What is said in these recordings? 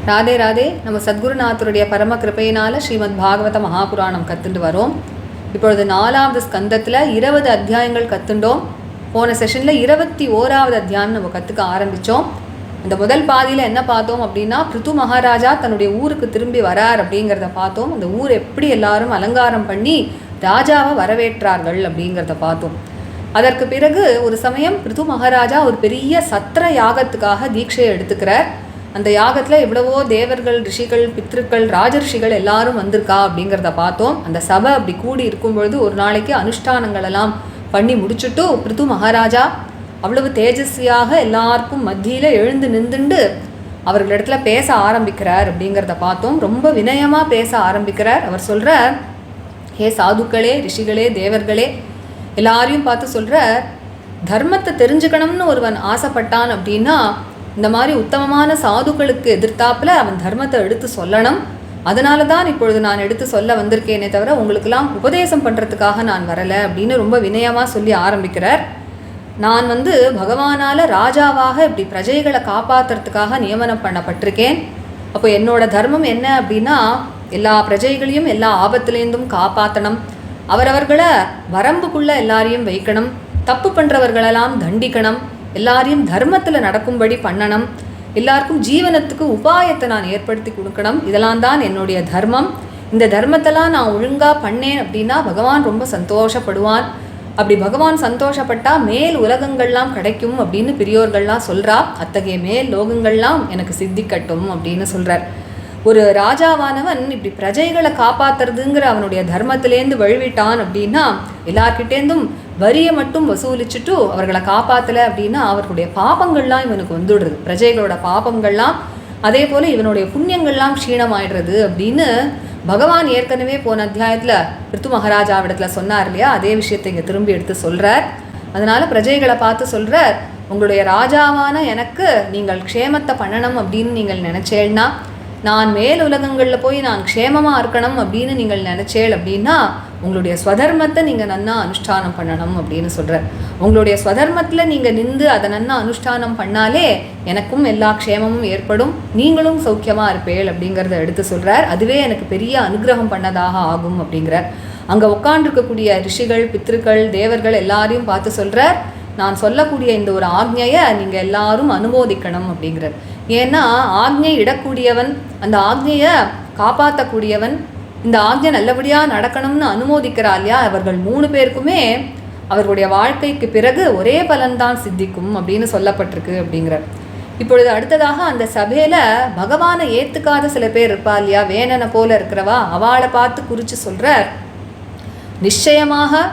ராதே ராதே. நம்ம சத்குருநாதருடைய பரம கிருபையினால ஸ்ரீமத் பாகவத மகாபுராணம் கற்றுண்டு வரோம். இப்பொழுது 4வது ஸ்கந்தத்தில் 20 அத்தியாயங்கள் கற்றுண்டோம். போன செஷனில் 21வது அத்தியாயம் நம்ம கற்றுக்க ஆரம்பித்தோம். இந்த முதல் பாதியில் என்ன பார்த்தோம் அப்படின்னா, பிருத்து மகாராஜா தன்னுடைய ஊருக்கு திரும்பி வரார் அப்படிங்கிறத பார்த்தோம். அந்த ஊர் எப்படி எல்லாரும் அலங்காரம் பண்ணி ராஜாவை வரவேற்றார்கள் அப்படிங்கிறத பார்த்தோம். அதற்கு பிறகு ஒரு சமயம் பிருத்து மகாராஜா ஒரு பெரிய சத்திர யாகத்துக்காக தீட்சையை எடுத்துக்கிறார். அந்த யாகத்தில் எவ்வளவோ தேவர்கள், ரிஷிகள், பித்ருக்கள், ராஜரிஷிகள் எல்லாரும் வந்திருக்கா அப்படிங்கிறத பார்த்தோம். அந்த சபை அப்படி கூடி இருக்கும் பொழுது ஒரு நாளைக்கு அனுஷ்டானங்கள் எல்லாம் பண்ணி முடிச்சுட்டு பிருத்து மகாராஜா அவ்வளவு தேஜஸ்வியாக எல்லாருக்கும் மத்தியில் எழுந்து நின்றுண்டு அவர்களிடத்துல பேச ஆரம்பிக்கிறார் அப்படிங்கிறத பார்த்தோம். ரொம்ப வினயமாக பேச ஆரம்பிக்கிறார். அவர் சொல்கிறார், ஹே சாதுக்களே, ரிஷிகளே, தேவர்களே, எல்லாரையும் பார்த்து சொல்கிறார், தர்மத்தை தெரிஞ்சுக்கணும்னு ஒருவன் ஆசைப்பட்டான் அப்படின்னா இந்த மாதிரி உத்தமமான சாதுக்களுக்கு எதிர்த்தாப்பில் அவன் தர்மத்தை எடுத்து சொல்லணும். அதனால தான் இப்பொழுது நான் எடுத்து சொல்ல வந்திருக்கேனே தவிர உங்களுக்கெல்லாம் உபதேசம் பண்ணுறதுக்காக நான் வரலை அப்படின்னு ரொம்ப வினயமாக சொல்லி ஆரம்பிக்கிறார். நான் பகவானால் ராஜாவாக இப்படி பிரஜைகளை காப்பாற்றுறதுக்காக நியமனம் பண்ணப்பட்டிருக்கேன். அப்போ என்னோட தர்மம் என்ன அப்படின்னா, எல்லா பிரஜைகளையும் எல்லா ஆபத்துலேருந்தும் காப்பாற்றணும், அவரவர்களை வரம்புக்குள்ளே எல்லாரையும் வைக்கணும், தப்பு பண்ணுறவர்களெல்லாம் தண்டிக்கணும், எல்லாரையும் தர்மத்தில் நடக்கும்படி பண்ணணும், எல்லாருக்கும் ஜீவனத்துக்கு உபாயத்தை நான் ஏற்படுத்தி கொடுக்கணும். இதெல்லாம் தான் என்னுடைய தர்மம். இந்த தர்மத்தெல்லாம் நான் ஒழுங்காக பண்ணேன் அப்படின்னா பகவான் ரொம்ப சந்தோஷப்படுவான். அப்படி பகவான் சந்தோஷப்பட்டால் மேல் உலகங்கள்லாம் கிடைக்கும் அப்படின்னு பெரியோர்கள்லாம் சொல்கிறா. அத்தகைய மேல் லோகங்கள்லாம் எனக்கு சித்திக்கட்டும் அப்படின்னு சொல்கிறார். ஒரு ராஜாவானவன் இப்படி பிரஜைகளை காப்பாற்றுறதுங்கிற அவனுடைய தர்மத்திலேருந்து வழுவிட்டான் அப்படின்னா எல்லார்கிட்டேருந்தும் வரியை மட்டும் வசூலிச்சுட்டு அவர்களை காப்பாற்றலை அப்படின்னா அவர்களுடைய பாபங்கள்லாம் இவனுக்கு வந்துடுறது, பிரஜைகளோட பாபங்கள்லாம். அதே போல் இவனுடைய புண்ணியங்கள்லாம் க்ஷீணமாயிடுறது அப்படின்னு பகவான் ஏற்கனவே போன அத்தியாயத்தில் பிருத்து மகாராஜாவிடத்தில் சொன்னார் இல்லையா, அதே விஷயத்தை இங்கே திரும்பி எடுத்து சொல்கிறார். அதனால் பிரஜைகளை பார்த்து சொல்கிறார், உங்களுடைய ராஜாவான எனக்கு நீங்கள் க்ஷேமத்தை பண்ணணும் அப்படின்னு நீங்கள் நினச்சேன்னா, நான் மேல் உலகங்களில் போய் நான் க்ஷேமமாக இருக்கணும் அப்படின்னு நீங்கள் நினச்சேள் அப்படின்னா உங்களுடைய ஸ்வதர்மத்தை நீங்கள் நன்னா அனுஷ்டானம் பண்ணணும் அப்படின்னு சொல்கிறார். உங்களுடைய ஸ்வதர்மத்தில் நீங்கள் நின்று அதை நன்னா அனுஷ்டானம் பண்ணாலே எனக்கும் எல்லா க்ஷேமமும் ஏற்படும், நீங்களும் சௌக்கியமாக இருப்பேள் அப்படிங்கிறத எடுத்து சொல்கிறார். அதுவே எனக்கு பெரிய அனுகிரகம் பண்ணதாக ஆகும் அப்படிங்கிறார். அங்கே உட்காண்டிருக்கக்கூடிய ரிஷிகள், பித்ருக்கள், தேவர்கள் எல்லாரையும் பார்த்து சொல்கிறார், நான் சொல்லக்கூடிய இந்த ஒரு ஆக்ஞையை நீங்கள் எல்லாரும் அனுமோதிக்கணும் அப்படிங்கிறார். ஏன்னா ஆக்ஞை இடக்கூடியவன், அந்த ஆக்ஞையை காப்பாற்றக்கூடியவன், இந்த ஆக்ஞை நல்லபடியாக நடக்கணும்னு அனுமோதிக்கிறா இல்லையா, அவர்கள் 3 பேருக்குமே அவர்களுடைய வாழ்க்கைக்கு பிறகு ஒரே பலன்தான் சித்திக்கும் அப்படின்னு சொல்லப்பட்டிருக்கு அப்படிங்கிறார். இப்பொழுது அடுத்ததாக அந்த சபையில் பகவானை ஏற்றுக்காத சில பேர் இருப்பா இல்லையா, வேணனை போல இருக்கிறவா, அவளை பார்த்து குறித்து சொல்கிறார், நிச்சயமாக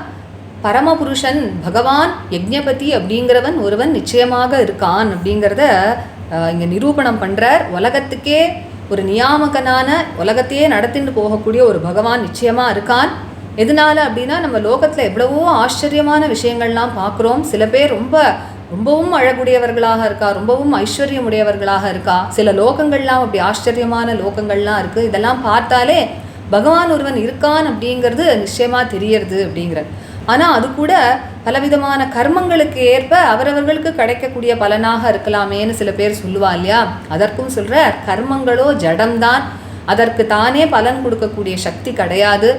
பரமபுருஷன் பகவான் யஜ்ஞபதி அப்படிங்கிறவன் ஒருவன் நிச்சயமாக இருக்கான் அப்படிங்கிறத இங்கே நிரூபணம் பண்ணுறார். உலகத்துக்கே ஒரு நியாமகனான, உலகத்தையே நடத்திட்டு போகக்கூடிய ஒரு பகவான் நிச்சயமாக இருக்கான். எதனால அப்படின்னா நம்ம லோகத்தில் எவ்வளவோ ஆச்சரியமான விஷயங்கள்லாம் பார்க்குறோம். சில பேர் ரொம்பவும் அழகுடையவர்களாக இருக்கா, ரொம்பவும் ஐஸ்வர்யமுடையவர்களாக இருக்கா. சில லோகங்கள்லாம் அப்படி ஆச்சரியமான லோகங்கள்லாம் இருக்குது. இதெல்லாம் பார்த்தாலே பகவான் ஒருவன் இருக்கான் அப்படிங்கிறது நிச்சயமாக தெரியறது அப்படிங்கிறது. ஆனால் அது கூட பலவிதமான கர்மங்களுக்கு ஏற்ப அவரவர்களுக்கு கிடைக்கக்கூடிய பலனாக இருக்கலாமேன்னு சில பேர் சொல்லுவா இல்லையா. அதற்கும் சொல்கிற, கர்மங்களோ ஜடம்தான், அதற்கு தானே பலன் கொடுக்கக்கூடிய சக்தி கிடையாது.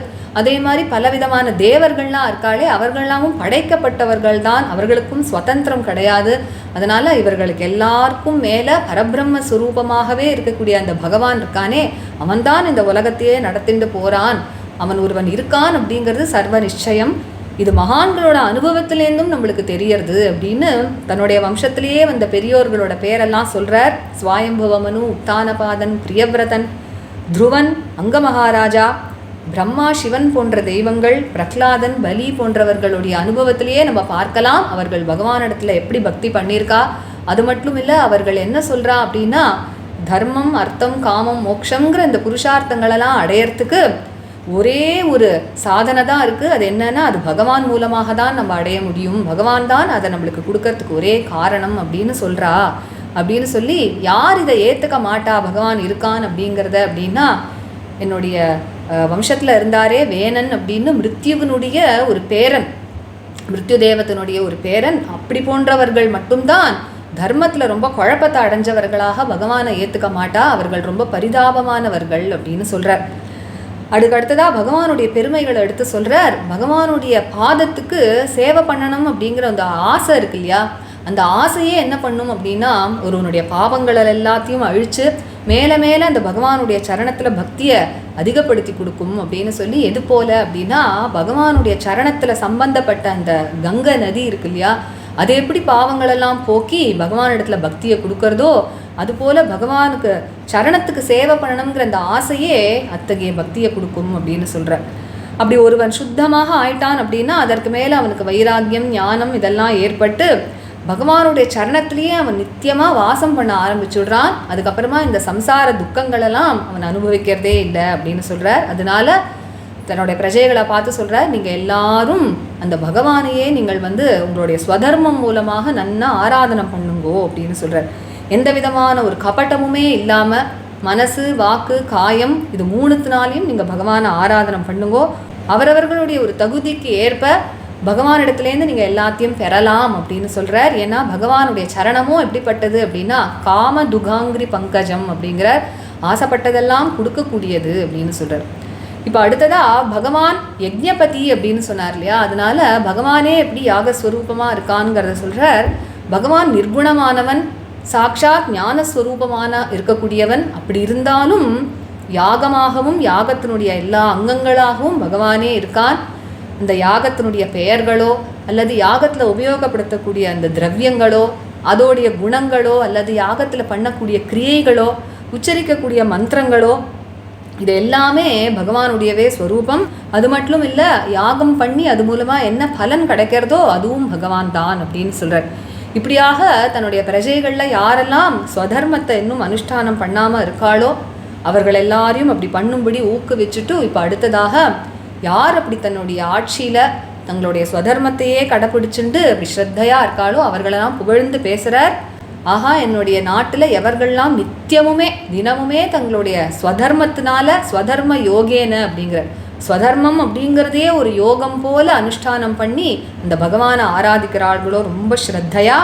அதே மாதிரி பலவிதமான தேவர்கள்லாம் இருக்காளே, அவர்கள்லாமும் படைக்கப்பட்டவர்கள் தான், அவர்களுக்கும் சுதந்திரம் கிடையாது. அதனால் இவர்களுக்கு எல்லாருக்கும் மேலே பரபிரம்ம சுரூபமாகவே இருக்கக்கூடிய அந்த பகவான் இருக்கானே, அவன்தான் இந்த உலகத்தையே நடத்திட்டு போகிறான், அவன் ஒருவன் இருக்கான் அப்படிங்கிறது சர்வ நிச்சயம். இது மகான்களோட அனுபவத்திலேருந்தும் நம்மளுக்கு தெரியறது அப்படின்னு தன்னுடைய வம்சத்திலேயே வந்த பெரியோர்களோட பேரெல்லாம் சொல்கிறார். ஸ்வாயம்புவமனு, உத்தானபாதன், பிரியவிரதன், துருவன், அங்கமகாராஜா, பிரம்மா, சிவன் போன்ற தெய்வங்கள், பிரகலாதன், பலி போன்றவர்களுடைய அனுபவத்திலேயே நம்ம பார்க்கலாம் அவர்கள் பகவானிடத்தில் எப்படி பக்தி பண்ணியிருக்கா. அது மட்டும் இல்லை, அவர்கள் என்ன சொல்கிறா அப்படின்னா, தர்மம், அர்த்தம், காமம், மோட்சங்கிற இந்த புருஷார்த்தங்களெல்லாம் அடையறதுக்கு ஒரே ஒரு சாதனை தான் இருக்குது. அது என்னன்னா, அது பகவான் மூலமாக தான் நம்ம அடைய முடியும், பகவான் தான் அதை நம்மளுக்கு கொடுக்கறதுக்கு ஒரே காரணம் அப்படின்னு சொல்கிறா அப்படின்னு சொல்லி, யார் இதை ஏற்றுக்க மாட்டா பகவான் இருக்கான் அப்படிங்கிறத அப்படின்னா, என்னுடைய வம்சத்தில் இருந்தாரே வேணன் அப்படின்னு மிருத்யுவனுடைய ஒரு பேரன், மிருத்யு தேவதனுடைய ஒரு பேரன், அப்படி போன்றவர்கள் மட்டும்தான் தர்மத்தில் ரொம்ப குழப்பத்தை அடைஞ்சவர்களாக பகவானை ஏற்றுக்க மாட்டா, அவர்கள் ரொம்ப பரிதாபமானவர்கள் அப்படின்னு சொல்கிறார். அடுத்ததாக பகவானுடைய பெருமைகளை எடுத்து சொல்கிறார். பகவானுடைய பாதத்துக்கு சேவை பண்ணணும் அப்படிங்கிற அந்த ஆசை இருக்கு இல்லையா, அந்த ஆசையே என்ன பண்ணும் அப்படின்னா ஒருவனுடைய பாவங்களை எல்லாத்தையும் அழித்து மேலே மேலே அந்த பகவானுடைய சரணத்தில் பக்தியை அதிகப்படுத்தி கொடுக்கும் அப்படின்னு சொல்லி, எது போல் அப்படின்னா பகவானுடைய சரணத்தில் சம்பந்தப்பட்ட அந்த கங்கை நதி இருக்கு இல்லையா, அது எப்படி பாவங்களெல்லாம் போக்கி பகவானிடத்துல பக்தியை கொடுக்கறதோ அதுபோல் பகவானுக்கு சரணத்துக்கு சேவை பண்ணணுங்கிற அந்த ஆசையே அத்தகைய பக்தியை கொடுக்கும் அப்படின்னு சொல்கிறார். அப்படி ஒருவன் சுத்தமாக ஆயிட்டான் அப்படின்னா அதற்கு மேலே அவனுக்கு வைராக்கியம், ஞானம் இதெல்லாம் ஏற்பட்டு பகவானுடைய சரணத்திலேயே அவன் நித்தியமாக வாசம் பண்ண ஆரம்பிச்சுடுறான். அதுக்கப்புறமா இந்த சம்சார துக்கங்களெல்லாம் அவன் அனுபவிக்கிறதே இல்லை அப்படின்னு சொல்கிறார். அதனால தன்னுடைய பிரஜைகளை பார்த்து சொல்கிறார், நீங்கள் எல்லாரும் அந்த பகவானையே நீங்கள் உங்களுடைய ஸ்வதர்மம் மூலமாக நன்னா ஆராதனை பண்ணுங்கோ அப்படின்னு சொல்கிறார். எந்த விதமான ஒரு கபட்டமுமே இல்லாமல் மனசு, வாக்கு, காயம் இது மூணுத்தினாலையும் நீங்கள் பகவானை ஆராதனை பண்ணுங்கோ. அவரவர்களுடைய ஒரு தகுதிக்கு ஏற்ப பகவானிடத்துலேருந்து நீங்கள் எல்லாத்தையும் பெறலாம் அப்படின்னு சொல்கிறார். ஏன்னா பகவானுடைய சரணமும் எப்படிப்பட்டது அப்படின்னா காம துகாங்கிரி பங்கஜம் அப்படிங்கிற ஆசைப்பட்டதெல்லாம் கொடுக்கக்கூடியது அப்படின்னு சொல்கிறார். இப்போ அடுத்ததாக பகவான் யஜ்ஞபதி அப்படின்னு சொன்னார் இல்லையா, அதனால பகவானே எப்படி யாகஸ்வரூபமாக இருக்கான்ங்கிறத சொல்கிறார். பகவான் நிர்குணமானவன், சாக்ஷாத் ஞானஸ்வரூபமான இருக்கக்கூடியவன். அப்படி இருந்தாலும் யாகமாகவும் யாகத்தினுடைய எல்லா அங்கங்களாகவும் பகவானே இருக்கான். இந்த யாகத்தினுடைய பெயர்களோ அல்லது யாகத்தில் உபயோகப்படுத்தக்கூடிய அந்த திரவியங்களோ அதோடைய குணங்களோ அல்லது யாகத்தில் பண்ணக்கூடிய கிரியைகளோ உச்சரிக்கக்கூடிய மந்திரங்களோ இது எல்லாமே பகவானுடையவே ஸ்வரூபம். அது மட்டும் இல்லை, யாகம் பண்ணி அது மூலமாக என்ன பலன் கிடைக்கிறதோ அதுவும் பகவான் தான் அப்படின்னு சொல்கிறார். இப்படியாக தன்னுடைய பிரஜைகளில் யாரெல்லாம் ஸ்வதர்மத்தை இன்னும் அனுஷ்டானம் பண்ணாமல் இருக்காளோ அவர்கள் எல்லாரையும் அப்படி பண்ணும்படி ஊக்குவிச்சுட்டு, இப்போ அடுத்ததாக யார் அப்படி தன்னுடைய ஆட்சியில் தங்களுடைய ஸ்வதர்மத்தையே கடைப்பிடிச்சுட்டு அப்படி ஸ்ரத்தையாக இருக்காளோ அவர்களெல்லாம் புகழ்ந்து பேசுகிறார். ஆஹா, என்னுடைய நாட்டில் எவர்கள்லாம் நித்தியமுமே தினமுமே தங்களுடைய ஸ்வதர்மத்தினால ஸ்வதர்ம யோகேன அப்படிங்கிற ஸ்வதர்மம் அப்படிங்கிறதே ஒரு யோகம் போல அனுஷ்டானம் பண்ணி அந்த பகவானை ஆராதிக்கிறார்களோ ரொம்ப ஸ்ரத்தையா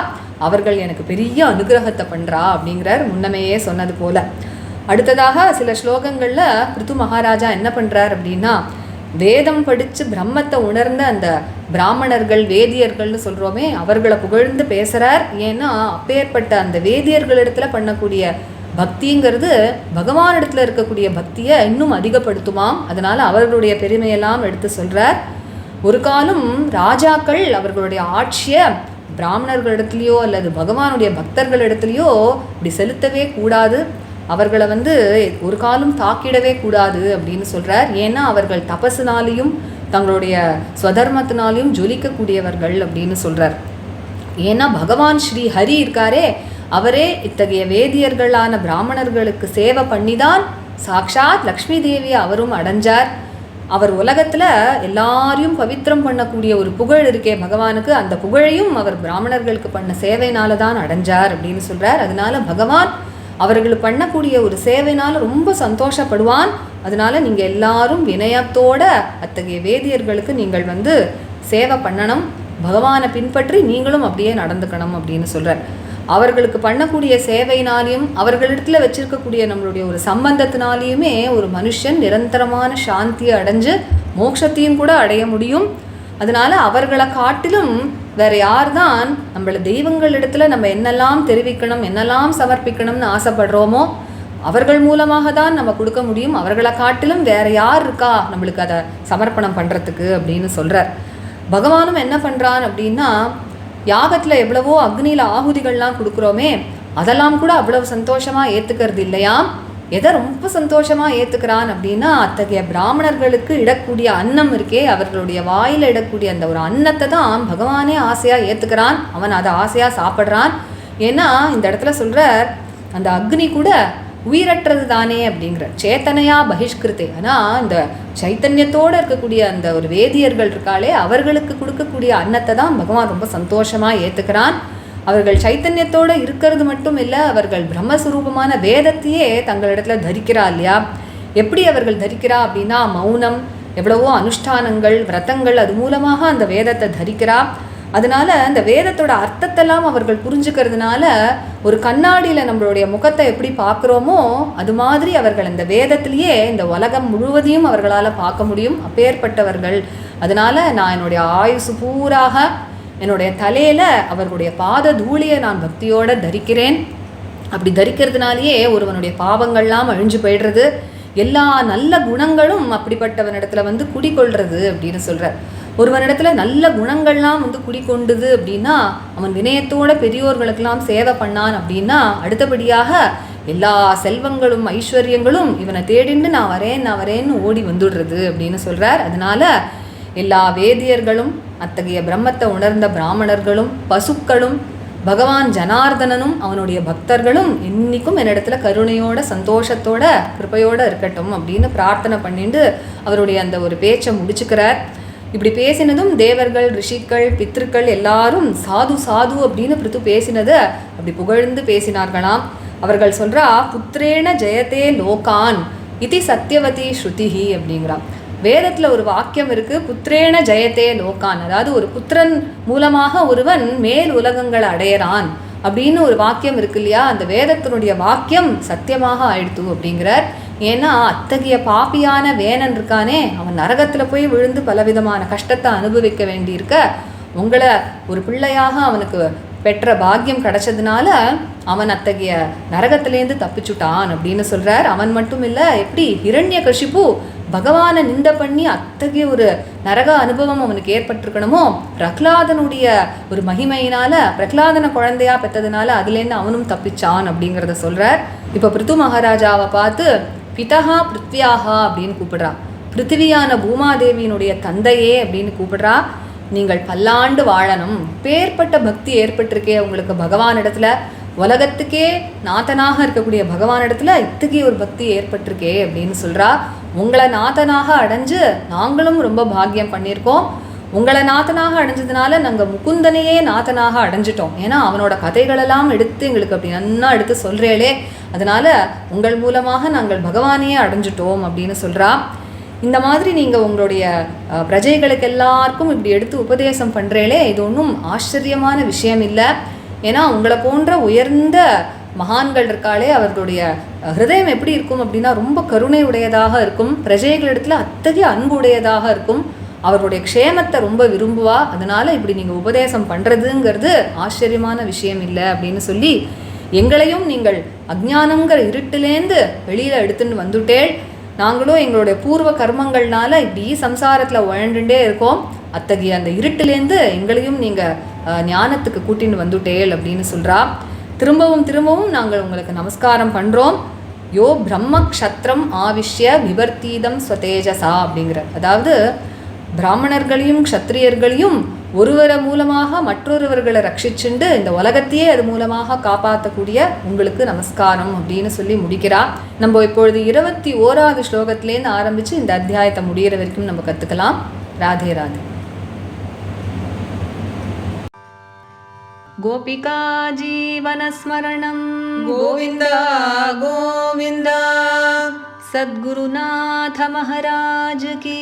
அவர்கள் எனக்கு பெரிய அனுகிரகத்தை பண்ணுறா அப்படிங்கிறார், முன்னமையே சொன்னது போல. அடுத்ததாக சில ஸ்லோகங்களில் பிருத்து மகாராஜா என்ன பண்ணுறார் அப்படின்னா, வேதம் படித்து பிரம்மத்தை உணர்ந்த அந்த பிராமணர்கள் வேதியர்கள்னு சொல்கிறோமே அவர்களை புகழ்ந்து பேசுகிறார். ஏன்னா அப்பேற்பட்ட அந்த வேதியர்களிடத்தில் பண்ணக்கூடிய பக்திங்கிறது பகவானிடத்தில் இருக்கக்கூடிய பக்தியை இன்னும் அதிகப்படுத்துமாம். அதனால் அவர்களுடைய பெருமையெல்லாம் எடுத்து சொல்கிறார். ஒரு காலம் ராஜாக்கள் அவர்களுடைய ஆட்சியை பிராமணர்களிடத்துலையோ அல்லது பகவானுடைய பக்தர்களிடத்துலையோ இப்படி செலுத்தவே கூடாது, அவர்களை ஒரு காலம் தாக்கிடவே கூடாது அப்படின்னு சொல்கிறார். ஏன்னா அவர்கள் தபஸுனாலையும் தங்களுடைய ஸ்வதர்மத்தினாலையும் ஜொலிக்கக்கூடியவர்கள் அப்படின்னு சொல்கிறார். ஏன்னா பகவான் ஸ்ரீ ஹரி இருக்காரே அவரே இத்தகைய வேதியர்களான பிராமணர்களுக்கு சேவை பண்ணிதான் சாக்ஷாத் லக்ஷ்மி தேவியை அவரும் அடைஞ்சார். அவர் உலகத்தில் எல்லாரையும் பவித்திரம் பண்ணக்கூடிய ஒரு புகழ் இருக்கே பகவானுக்கு, அந்த புகழையும் அவர் பிராமணர்களுக்கு பண்ண சேவையினால தான் அடைஞ்சார் அப்படின்னு சொல்கிறார். அதனால பகவான் அவர்கள் பண்ணக்கூடிய ஒரு சேவையினால் ரொம்ப சந்தோஷப்படுவான். அதனால் நீங்கள் எல்லாரும் வினயத்தோட அத்தகைய வேதியர்களுக்கு நீங்கள் சேவை பண்ணணும், பகவானை பின்பற்றி நீங்களும் அப்படியே நடந்துக்கணும் அப்படின்னு சொல்கிறார். அவர்களுக்கு பண்ணக்கூடிய சேவையினாலையும் அவர்களிடத்தில் வச்சிருக்கக்கூடிய நம்மளுடைய ஒரு சம்பந்தத்தினாலேயுமே ஒரு மனுஷன் நிரந்தரமான சாந்தியை அடைஞ்சு மோட்சத்தையும் கூட அடைய முடியும். அதனால் அவர்களை காட்டிலும் வேறு யார் தான் நம்மளை தெய்வங்களிடத்தில் நம்ம என்னெல்லாம் தெரிவிக்கணும் என்னெல்லாம் சமர்ப்பிக்கணும்னு ஆசைப்படுறோமோ அவர்கள் மூலமாக தான் நம்ம கொடுக்க முடியும். அவர்களை காட்டிலும் வேறு யார் இருக்கா நம்மளுக்கு அதை சமர்ப்பணம் பண்ணுறதுக்கு அப்படின்னு சொல்கிறார். பகவானும் என்ன பண்ணுறான் அப்படின்னா, யாகத்தில் எவ்வளவோ அக்னியில் ஆகுதிகள்லாம் கொடுக்குறோமே அதெல்லாம் கூட அவ்வளவு சந்தோஷமாக ஏற்றுக்கிறது இல்லையா. எதை ரொம்ப சந்தோஷமாக ஏற்றுக்கிறான் அப்படின்னா, அத்தகைய பிராமணர்களுக்கு இடக்கூடிய அன்னம் இருக்கே அவர்களுடைய வாயில் இடக்கூடிய அந்த ஒரு அன்னத்தை தான் பகவானே ஆசையாக ஏற்றுக்கிறான். அவன் அதை ஆசையாக சாப்பிட்றான். ஏன்னா இந்த இடத்துல சொல்கிறார், அந்த அக்னி கூட உயிரற்றது தானே அப்படிங்கிற சேத்தனையாக பகிஷ்கிருத்தே. ஆனால் இந்த சைத்தன்யத்தோடு இருக்கக்கூடிய அந்த ஒரு வேதியர்கள் இருக்காளே அவர்களுக்கு கொடுக்கக்கூடிய அன்னத்தை தான் பகவான் ரொம்ப சந்தோஷமாக ஏற்றுக்கிறான். அவர்கள் சைத்தன்யத்தோடு இருக்கிறது மட்டும் இல்லை, அவர்கள் பிரம்மஸ்வரூபமான வேதத்தையே தங்களிடத்தில் தரிக்கிறா இல்லையா. எப்படி அவர்கள் தரிக்கிறா அப்படின்னா, மௌனம், எவ்வளவோ அனுஷ்டானங்கள் விரதங்கள் அது மூலமாக அந்த வேதத்தை தரிக்கிறா. அதனால இந்த வேதத்தோட அர்த்தத்தெல்லாம் அவர்கள் புரிஞ்சுக்கிறதுனால ஒரு கண்ணாடியில் நம்மளுடைய முகத்தை எப்படி பார்க்குறோமோ அது மாதிரி அவர்கள் இந்த வேதத்திலேயே இந்த உலகம் முழுவதையும் அவர்களால் பார்க்க முடியும், அப்பேற்பட்டவர்கள். அதனால நான் என்னுடைய ஆயுசு பூராக என்னுடைய தலையில் அவர்களுடைய பாத தூளியை நான் பக்தியோடு தரிக்கிறேன். அப்படி தரிக்கிறதுனாலேயே ஒருவனுடைய பாவங்கள்லாம் அழிஞ்சு போயிடுறது, எல்லா நல்ல குணங்களும் அப்படிப்பட்டவனிடத்துல குடிக்கொள்றது அப்படின்னு சொல்கிறார். ஒருவனிடத்துல நல்ல குணங்கள்லாம் குடிக்கொண்டுது அப்படின்னா அவன் வினயத்தோட பெரியோர்களுக்கெல்லாம் சேவை பண்ணான் அப்படின்னா அடுத்தபடியாக எல்லா செல்வங்களும் ஐஸ்வர்யங்களும் இவனை தேடின்னு நான் வரேன்னு ஓடி வந்துடுறது அப்படின்னு சொல்கிறார். அதனால எல்லா வேதியர்களும் அத்தகைய பிரம்மத்தை உணர்ந்த பிராமணர்களும் பசுக்களும் பகவான் ஜனார்தனனும் அவனுடைய பக்தர்களும் இன்னைக்கும் என்னிடத்துல கருணையோட சந்தோஷத்தோட கிருப்பையோட இருக்கட்டும் அப்படின்னு பிரார்த்தனை பண்ணிட்டு அவருடைய அந்த ஒரு பேச்சை முடிச்சுக்கிறார். இப்படி பேசினதும் தேவர்கள் ரிஷிக்கள் பித்ருக்கள் எல்லாரும் சாது சாது அப்படின்னு பிரித்து பேசினதை அப்படி புகழ்ந்து பேசினார்களாம். அவர்கள் சொல்றா, புத்திரேன ஜெயத்தே லோகான் இது சத்தியவதி ஸ்ருதிஹி அப்படிங்கிறான். வேதத்தில் ஒரு வாக்கியம் இருக்குது, புத்திரேன ஜெயத்தே லோகான், அதாவது ஒரு புத்திரன் மூலமாக ஒருவன் மேல் உலகங்களை அடையிறான் அப்படின்னு ஒரு வாக்கியம் இருக்கு இல்லையா, அந்த வேதத்தினுடைய வாக்கியம் சத்தியமாக ஆயிடுத்து அப்படிங்கிறார். ஏன்னா அத்தகைய பாப்பியான வேணன் இருக்கானே, அவன் நரகத்தில் போய் விழுந்து பலவிதமான கஷ்டத்தை அனுபவிக்க வேண்டியிருக்க உங்களை ஒரு பிள்ளையாக அவனுக்கு பெற்ற பாக்கியம் கிடைச்சதுனால அவன் அத்தகைய நரகத்திலேருந்து தப்பிச்சுட்டான் அப்படின்னு சொல்கிறார். அவன் மட்டும் இல்லை, எப்படி ஹிரண்யகசிபு பகவானை நிந்த பண்ணி அத்தகைய ஒரு நரக அனுபவம் அவனுக்கு ஏற்பட்டிருக்கணுமோ, பிரகலாதனுடைய ஒரு மகிமையினால பிரகலாதனை குழந்தையா பெற்றதுனால அதுலேருந்து அவனும் தப்பிச்சான் அப்படிங்கிறத சொல்கிறார். இப்போ பிருத்து மகாராஜாவை பார்த்து பிதஹா பிருத்வியாகா அப்படின்னு கூப்பிடுறா. பிருத்திவியான பூமாதேவியினுடைய தந்தையே அப்படின்னு கூப்பிடுறா. நீங்கள் பல்லாண்டு வாழணும், பேர்பட்ட பக்தி ஏற்பட்டிருக்கே உங்களுக்கு பகவானிடத்துல, உலகத்துக்கே நாதனாக இருக்கக்கூடிய பகவானிடத்துல இத்தகைய ஒரு பக்தி ஏற்பட்டிருக்கே அப்படின்னு சொல்கிறா. உங்களை நாதனாக அடைஞ்சு நாங்களும் ரொம்ப பாக்கியம் பண்ணியிருக்கோம். உங்களை நாதனாக அடைஞ்சதுனால நாங்கள் முகுந்தனையே நாதனாக அடைஞ்சிட்டோம். ஏன்னா அவனோட கதைகளெல்லாம் எடுத்து எங்களுக்கு அப்படி நன்னா எடுத்து சொல்கிறேளே, அதனால் உங்கள் மூலமாக நாங்கள் பகவானையே அடைஞ்சிட்டோம் அப்படின்னு சொல்கிறா. இந்த மாதிரி நீங்கள் உங்களுடைய பிரஜைகளுக்கு எல்லாருக்கும் இப்படி எடுத்து உபதேசம் பண்ணுறேளே, இது ஒன்றும் ஆச்சரியமான விஷயம் இல்லை. ஏன்னா உங்களை போன்ற உயர்ந்த மகான்கள் இருக்காளே, அவர்களுடைய ஹிருதயம் எப்படி இருக்கும் அப்படின்னா ரொம்ப கருணை உடையதாக இருக்கும், பிரஜைகளிடத்தில் அத்தகைய அன்பு உடையதாக இருக்கும், அவர்களுடைய க்ஷேமத்தை ரொம்ப விரும்புவா. அதனால் இப்படி நீங்கள் உபதேசம் பண்ணுறதுங்கிறது ஆச்சரியமான விஷயம் இல்லை அப்படின்னு சொல்லி, எங்களையும் நீங்கள் அஜ்ஞானங்கிற இருட்டிலேருந்து வெளியில் எடுத்துன்னு வந்துட்டேள், நாங்களும் எங்களுடைய பூர்வ கர்மங்கள்னால இப்படி சம்சாரத்தில் உழண்டுட்டே இருக்கோம், அத்தகைய அந்த இருட்டிலேருந்து எங்களையும் நீங்கள் ஞானத்துக்கு கூட்டின்னு வந்துட்டேள் அப்படின்னு சொல்கிறா. திரும்பவும் நாங்கள் உங்களுக்கு நமஸ்காரம் பண்ணுறோம். யோ பிரம்ம க்ஷத்ரம் ஆவிஷ்ய விவர்த்தீதம் ஸ்வதேஜசா அப்படிங்கிற, அதாவது பிராமணர்களையும் க்ஷத்ரியர்களையும் ஒருவரை மூலமாக மற்றொருவர்களை ரட்சிச்சுண்டு இந்த உலகத்தையே அது மூலமாக காப்பாற்றக்கூடிய உங்களுக்கு நமஸ்காரம் அப்படின்னு சொல்லி முடிக்கிறா. நம்ம இப்பொழுது 21வது ஸ்லோகத்திலேருந்து ஆரம்பித்து இந்த அத்தியாயத்தை முடிகிற வரைக்கும் நம்ம கற்றுக்கலாம். ராதே ராதே. கோபிகா ஜீவனஸ்மரணம் கோவிந்தா கோவிந்தா. சத்குருநாத மகாராஜ் கி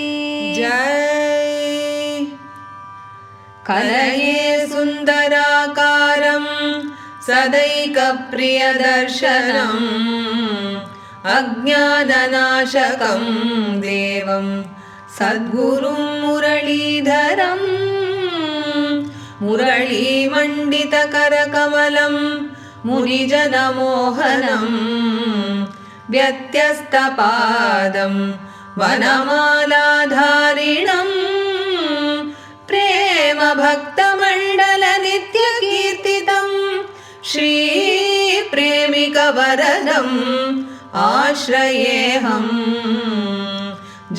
ஜெய். கலயே சுந்தராகாரம் சதைக பிரியதர்சனம் அஜ்ஞானநாசகம் தேவம் சத்குரும் முரளீதரம் முரளீமண்டிதகரகமலம் முனிஜனமோகனம் व्यत्यस्तपादं वनमालाधारिणं प्रेमभक्तमण्डलनित्यकीर्तितं श्रीप्रेमिकवरदम् आश्रयेऽहम्।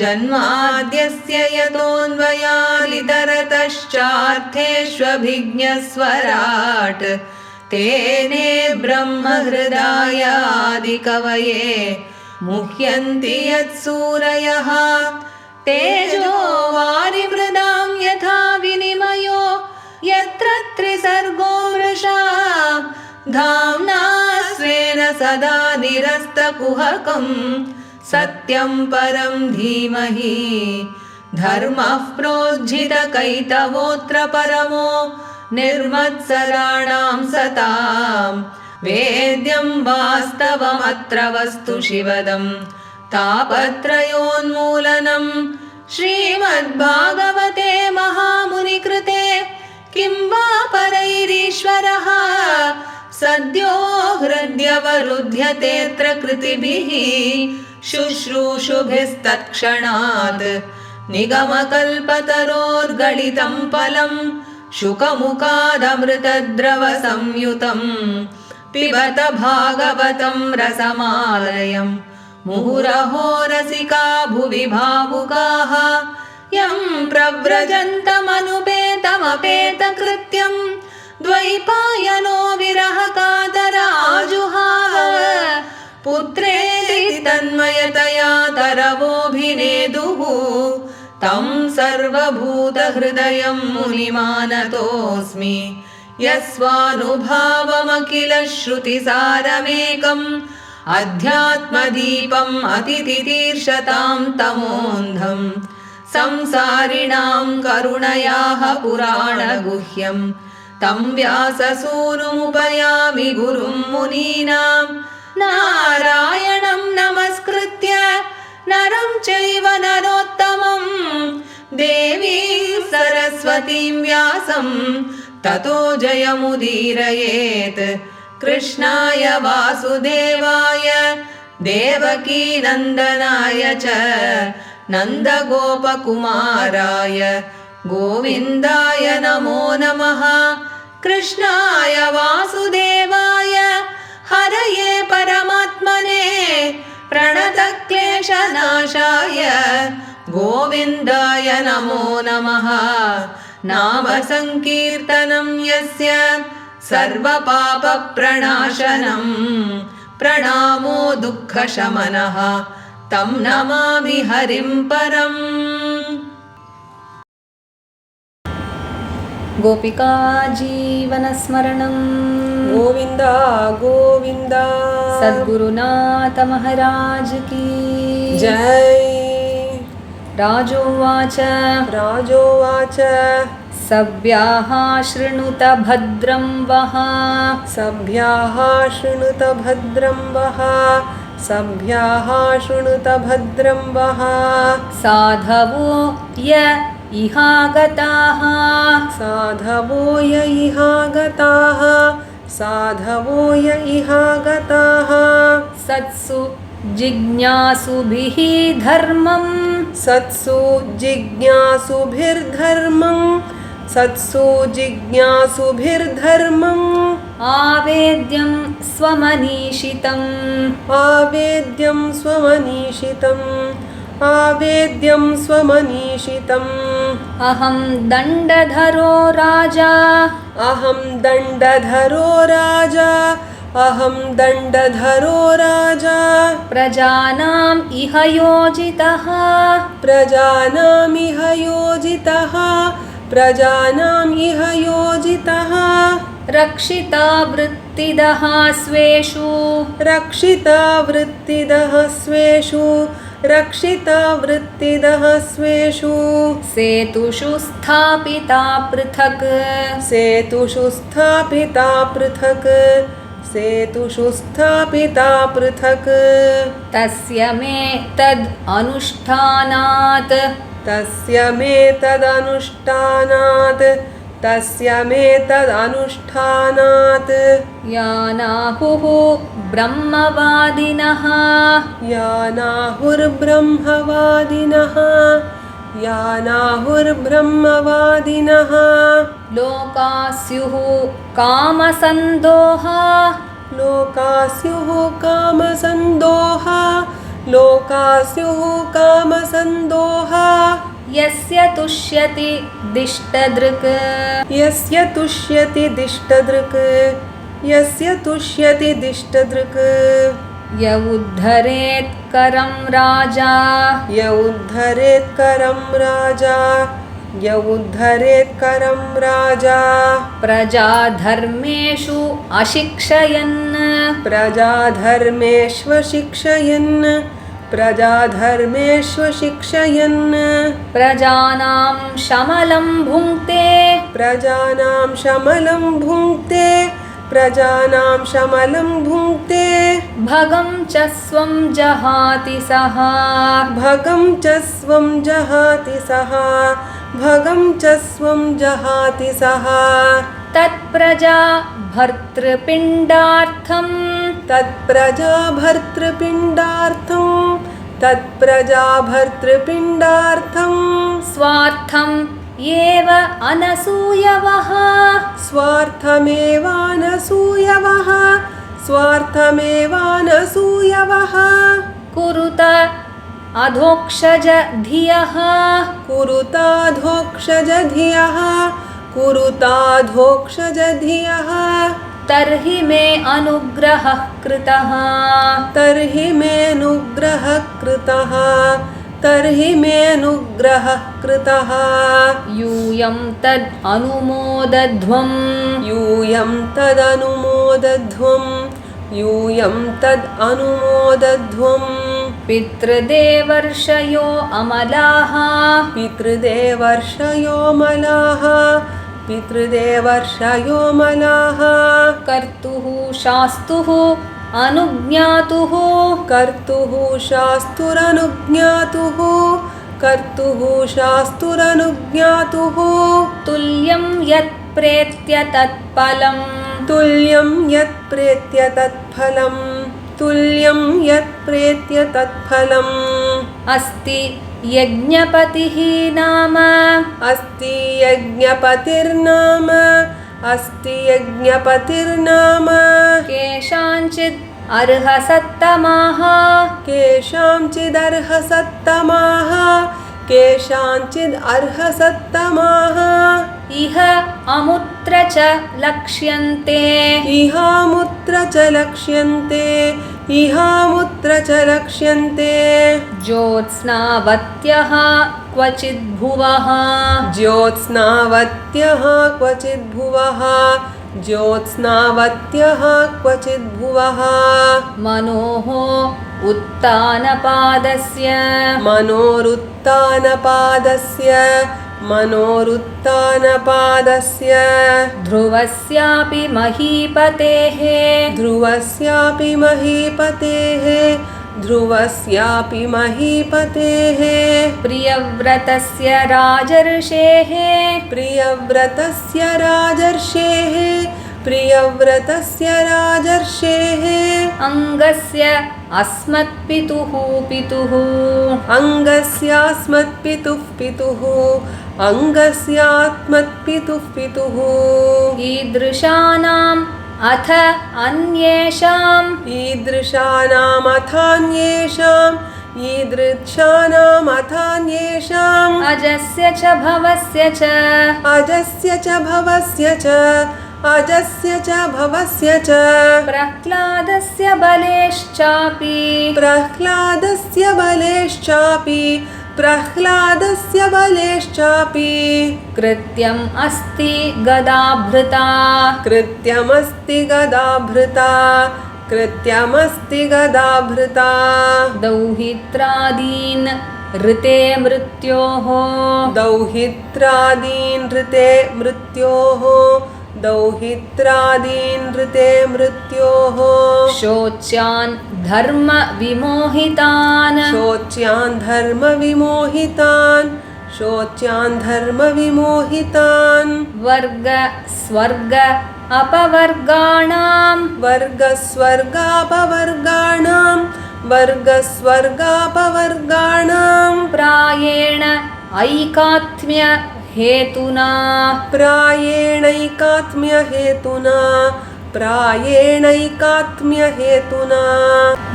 जन्माद्यस्य यतोऽन्वयादितरतश्चार्थेष्वभिज्ञस्वराट् तेने ब्रह्महृदायादिकवये मुह्यन्ति यत्सूरयः। तेजो वारिमृदां यथा विनिमयो यत्र त्रिसर्गो मृषा धाम्ना स्वेन सदा निरस्तकुहकं सत्यं परं धीमहि धर्मः प्रोज्झितकैतवोऽत्र परमो निर्मत्सराणां सतां वेद्यं वास्तवमत्र वस्तु शिवदं तापत्रयोन्मूलनं श्रीमद्भागवते महामुनिकृते किं वा परैरीश्वरः सद्यो हृद्यवरुध्यतेऽत्र कृतिभिः शुश्रूषुभिस्तत्क्षणात् निगमकल्पतरोर्गलितं फलं शुकमुखादमृतद्रवसंयुतं पिबत भागवतं रसमालयं मुहुरहो रसिका भुवि भावुकाः यं प्रव्रजन्तमनुपेतमपेतकृत्यं द्वैपायनो विरहकातराजुहाव पुत्रेति तन्मयतया तरवोऽभिनेदुः तं सर्वभूतहृदयं मुनिमानतोऽस्मि यस्वानुभावमखिल श्रुतिसारमेकम् अध्यात्मदीपम् अतितितीर्षतां तमोऽन्धं संसारिणां करुणयाः पुराणगुह्यं तं व्याससूनुमुपयामि गुरुं मुनीनां नारायणं नमस्कृत्य नरं चैव नरोत्तमं देवीं सरस्वतीं व्यासं ततो जयमुदीरयेत् कृष्णाय वासुदेवाय देवकीनन्दनाय च नन्दगोपकुमाराय गोविन्दाय नमो नमः कृष्णाय वासुदेवाय हरये परमात्मने प्रणतक्लेशनाशाय गोविन्दाय नमो नमः नाम संकीर्तनं यस्य सर्वपापप्रणाशनं प्रणामो दुःखशमनः तं नमामि हरिं परम्। गोपिका जीवनस्मरणं गोविंद गोविंद सद्गुरुनाथ महाराज की जय। राजोवाच राजोवाच सभ्याः शृणुत भद्रं वः सभ्याः शृणुत भद्रं वः सभ्याः शृणुत भद्रं वः साधवो य इहागताः साधवो य इहागताः साधवो य इहागताः सत्सु जिज्ञासुभिः धर्मं सत्सु जिज्ञासुभिर्धर्मं सत्सु जिज्ञासुभिर्धर्मम् आवेद्यं स्वमनीषितम् आवेद्यं स्वमनीषितम् आवेद्यं स्वमनीषितम् अहं दण्डधरो राजा अहं दण्डधरो राजा अहं दण्डधरो राजा प्रजानाम् इह योजितः प्रजानामिह योजितः प्रजानाम् इह योजितः रक्षिता वृत्तिदः स्वेषु रक्षिता वृत्तिदः स्वेषु रक्षिता वृत्तिदः स्वेषु सेतुषु स्थापिता पृथक् सेतुषु स्थापिता पृथक् सेतुषु स्थापिता पृथक् तस्य मे तद् अनुष्ठानात् तस्य मे तदनुष्ठानात् तस्य मे तदनुष्ठानात् यानाहुः ब्रह्मवादिनः यानाहुर्ब्रह्मवादिनः यानाहुर्ब्रह्मवादिनः लोकास्युः कामसन्दोहा लोकास्युः कामसन्दोहा लोकास्युः कामसन्दोहा यस्य तुष्यति दिष्टदृक् यस्य तुष्यति दिष्टदृक् यस्य तुष्यति दिष्टदृक् य उद्धरेत् करं राजा य उद्धरेत् करं राजा य उद्धरेत् करं राजा प्रजाधर्मेषु अशिक्षयन् प्रजाधर्मेष्वशिक्षयन् प्रजाधर्मेषु शिक्षयन् प्रजानां शमलं भुङ्क्ते प्रजानां शमलं भुङ्क्ते प्रजानां शमलं भुङ्क्ते भगं च स्वं जहाति सः भगं च स्वं जहाति सः भगं च स्वं जहाति सः तत्प्रजा भर्तृपिण्डार्थं तत्प्रजा भर्तृपिण्डार्थं स्वार्थं एव अनसूयवः स्वार्थमेवानसूयवः कुरुत अधोक्षज धियः कुरुताधोक्षज धियः तर्हि मे अनुग्रहः कृतः यूयं तद् अनुमोदध्वम् पितृदेवर्षयो मलाः कर्तुः शास्तुः अनुज्ञातुः तुल्यं यत् प्रेत्य तत्फलम् अस्ति यज्ञपतिः नाम केषाञ्चिद् अर्हसत्तमाः इह अमुत्र च लक्ष्यन्ते ज्योत्स्नावत्यः क्वचिद्भुवः मनोः उत्तानपादस्य ध्रुवस्यापि महीपतेः प्रियव्रतस्य राजर्षेः अङ्गस्य अस्मत्पितुः ईदृशानाम् अथ अन्येषाम् अजस्य च भवस्य च प्रह्लादस्य बलेश्चापि कृत्यम् अस्ति गदाभृता दौहित्रादीन् ऋते मृत्योः शोच्यान् धर्मविमोहितान् वर्ग स्वर्ग अपवर्गाणां प्रायेण ऐकात्म्यहेतुना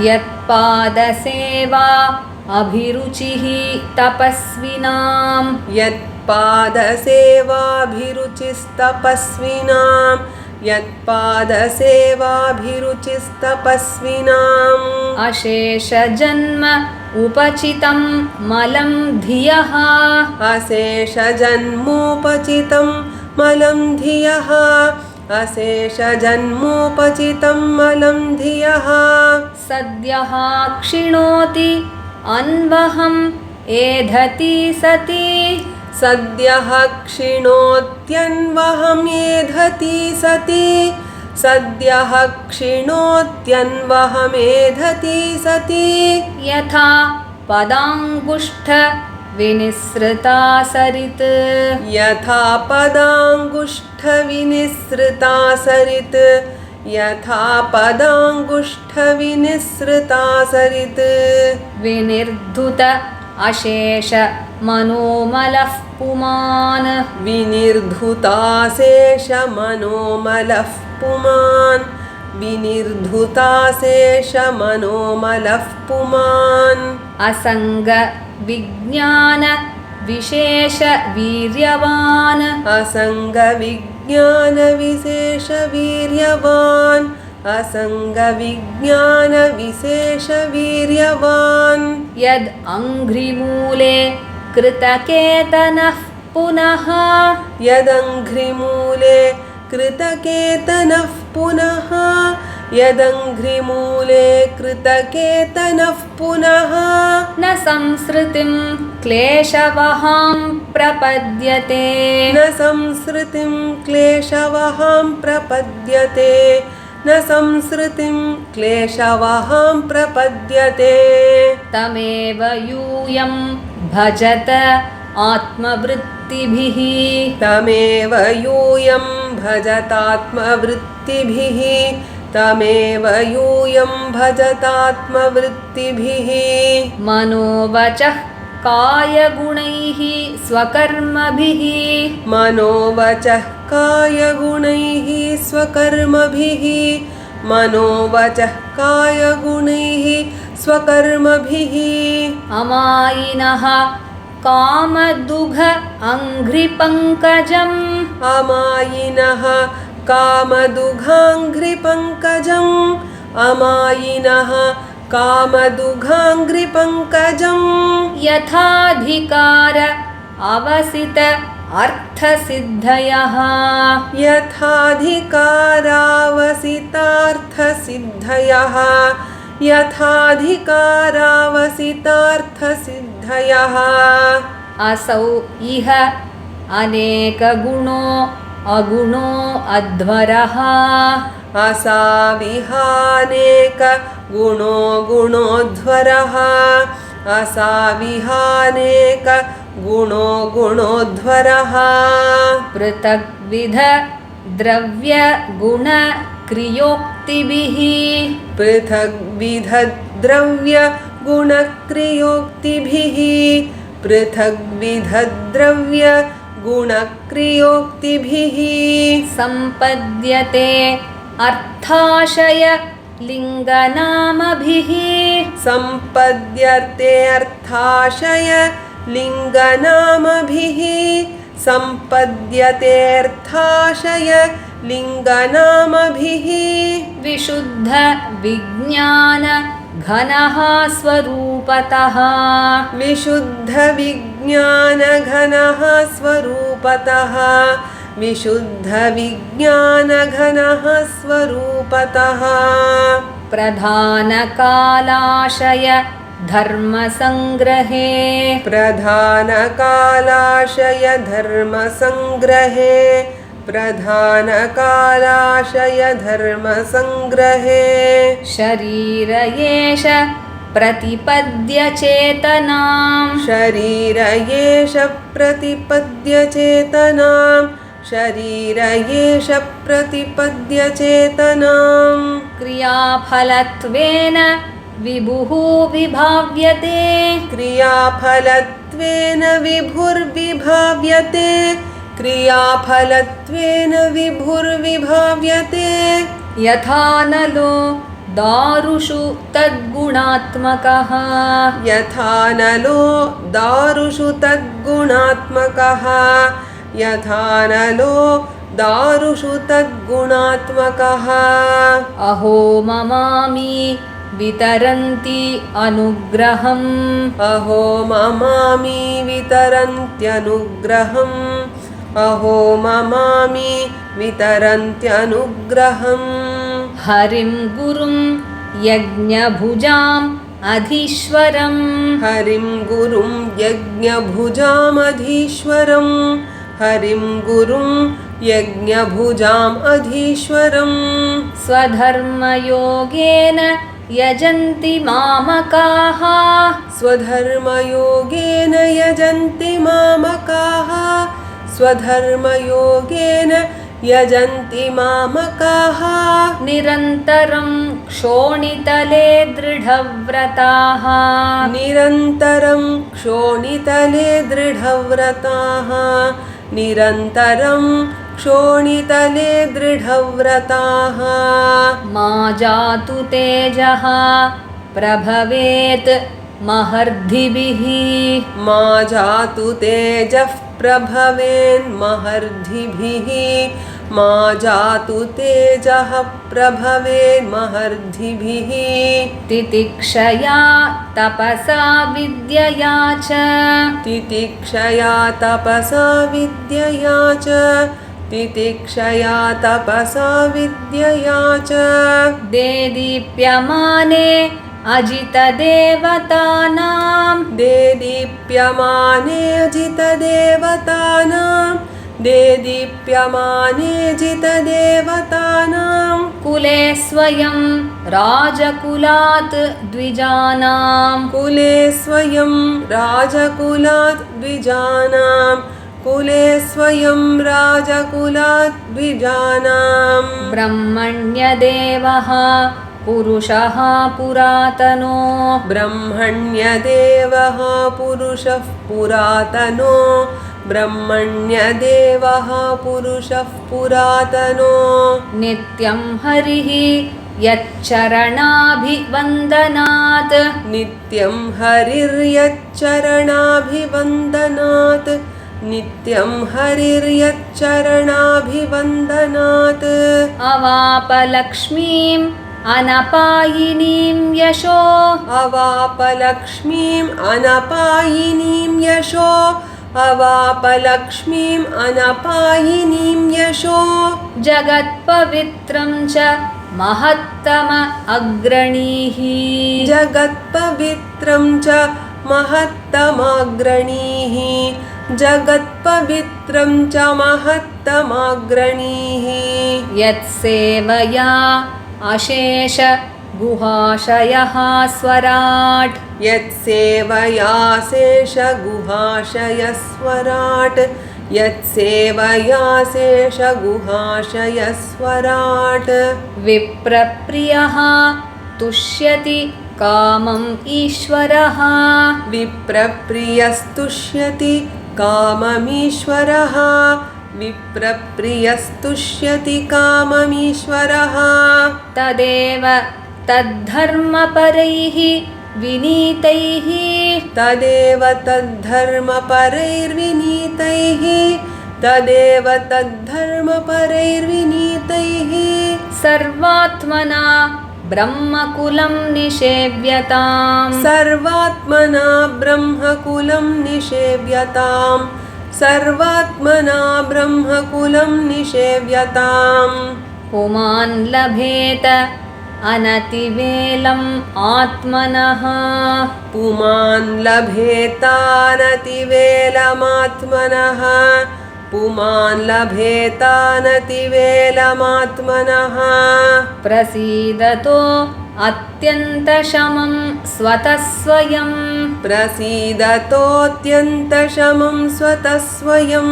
यत्पादसेवा अभिरुचिः तपस्विनाम् अशेषजन्म उपचितं मलं धियः सद्यः क्षिणोति अन्वहम् एधति सति सद्यः क्षिणोत्यन्वहमेधति सति सद्यः क्षिणोत्यन्वहमेधति सति यथा पदाङ्गुष्ठ विनिसृता सरित् यथा पदाङ्गुष्ठविनिसृता सरित् यथा पदाङ्गुष्ठविनिसृता सरित् विनिर्धुत अशेष मनोमलः पुमान् विनिर्धुताशेष मनोमलः पुमान् विनिर्धुताशेष मनोमलः पुमान् असङ्ग विज्ञान विशेष वीर्यवान् असङ्ग विज्ञान विशेष वीर्यवान् असङ्ग विज्ञान विशेष वीर्यवान् यद् अङ्घ्रिमूले कृतकेतनः पुनः यदङ्घ्रिमूले कृतकेतनः पुनः यदङ्घ्रिमूले कृतकेतनः पुनः न संसृतिं क्लेशवहां प्रपद्यते न संसृतिं क्लेशवहां प्रपद्यते न संसृतिं क्लेशवहां प्रपद्यते तमेव यूयं भजत आत्मवृत्तिभिः तमेव यूयं भजतात्मवृत्तिभिः तमेव यूयं भजतात्मवृत्तिभिः मनोवचः कायगुणैः स्वकर्मभिः मनोवचः कायगुणैः स्वकर्मभिः मनोवचः कायगुणैः स्वकर्मभिः अमायिनः कामदुघ अङ्घ्रिपङ्कजम् अमायिनः कामदुघाङ्घ्रिपङ्कजम् अमायिनः कामदुघाङ्घ्रिपङ्कजम् यथाधिकार अवसित अर्थसिद्धयः यथाधिकारावसितार्थसिद्धयः यथाधिकारावसितार्थसिद्धयः असौ इह अनेकगुणो अगुणो अध्वरः असाविहानेक गुणो गुणोध्वरः असाविहानेक गुणो गुणोध्वरः पृथग्विध द्रव्य गुण क्रियोक्तिभिः पृथग्विधद्रव्य गुणक्रियोक्तिभिः पृथग्विधद्रव्य गुणक्रियोक्तिभिः सम्पद्यते अर्थाशय लिङ्गनामभिः सम्पद्यते अर्थाशय लिङ्गनामभिः सम्पद्यते अर्थाशय लिङ्गनामभिः विशुद्ध विज्ञान घनः स्वरूपतः विशुद्ध विज्ञान घनः स्वरूपतः विशुद्ध विज्ञान घनः स्वरूपतः प्रधानकालाशय धर्मसङ्ग्रहे प्रधानकालाशय धर्मसङ्ग्रहे प्रधानकालाशय धर्मसङ्ग्रहे शरीर एष प्रतिपद्य चेतनां शरीर एष प्रतिपद्य चेतनां शरीर एष प्रतिपद्य चेतनां क्रियाफलत्वेन विभुः विभाव्यते क्रियाफलत्वेन विभुर्विभाव्यते क्रियाफलत्वेन विभुर्विभाव्यते यथा नलो दारुषु तद्गुणात्मकः यथा नलो दारुषु तद्गुणात्मकः यथा नलो दारुषु तद्गुणात्मकः अहो ममामि वितरन्ति अनुग्रहम् अहो ममामि वितरन्त्यनुग्रहम् अहो ममामि वितरन्त्यनुग्रहम् हरिं गुरुं यज्ञभुजां अधीश्वरम् हरिं गुरुं यज्ञभुजामधीश्वरम् हरिं गुरुं यज्ञभुजाम् अधीश्वरम् स्वधर्मयोगेन यजन्ति मामकाः स्वधर्मयोगेन यजन्ति मामकाः स्वधर्मयोगेन यजन्ति मामकाः निरन्तरं क्षोणितले दृढव्रताः निरन्तरं क्षोणितले दृढव्रताः निरन्तरं क्षोणितले दृढव्रताः मा जातु तेजः प्रभवेत् महर्धिभिः मा जातु तेजः प्रभवेन्महर्धिभिः मा जातु तेजः प्रभवेन्महर्धिभिः तितिक्षया तपसा विद्यया च तितिक्षया तपसा विद्यया च तितिक्षया तपसा विद्यया च देदीप्यमाने अजितदेवतानां देदीप्यमाने जितदेवतानां देदीप्यमाने जितदेवतानां कुले स्वयं राजकुलात् द्विजानां कुले स्वयं राजकुलात् द्विजानां कुले स्वयं राजकुलात् द्विजानां ब्रह्मण्यदेवः पुरुषः पुरातनो ब्रह्मण्यदेवः पुरुषः पुरातनो ब्रह्मण्यदेवः पुरुषः पुरातनो नित्यं हरिः यच्चरणाभिवन्दनात् नित्यं हरिर्यच्चरणाभिवन्दनात् नित्यं हरिर्यच्चरणाभिवन्दनात् अवापलक्ष्मीम् अनपायिनीं यशो अवापलक्ष्मीम् अनपायिनीं यशो अवापलक्ष्मीम् अनपायिनीं यशो जगत्पवित्रं च महत्तम अग्रणीः जगत्पवित्रं च महत्तमाग्रणीः जगत्पवित्रं च महत्तमाग्रणीः यत्सेवया अशेष गुहाशयः स्वराट् यत्सेवया शेषगुहाशयस्वराट् यत्सेवया शेषगुहाशयस्वराट् विप्रप्रियः तुष्यति कामम् ईश्वरः विप्रप्रियस्तुष्यति काममीश्वरः विप्रप्रियस्तुष्यति काममीश्वरः तदेव तद्धर्मपरैः विनीतैः तदेव तद्धर्मपरैर्विनीतैः तदेव तद्धर्मपरैर्विनीतैः सर्वात्मना ब्रह्मकुलं निषेव्यताम् सर्वात्मना ब्रह्मकुलं निषेव्यताम् सर्वात्मना ब्रह्मकुलं निषेव्यताम् पुमान् लभेत अनतिवेलम् आत्मनः पुमान् लभेतानतिवेलमात्मनः पुमान् लभेतानतिवेलमात्मनः प्रसीदतो अत्यन्तशमं स्वतः स्वयं प्रसीदतोऽत्यन्तशमं स्वतः स्वयं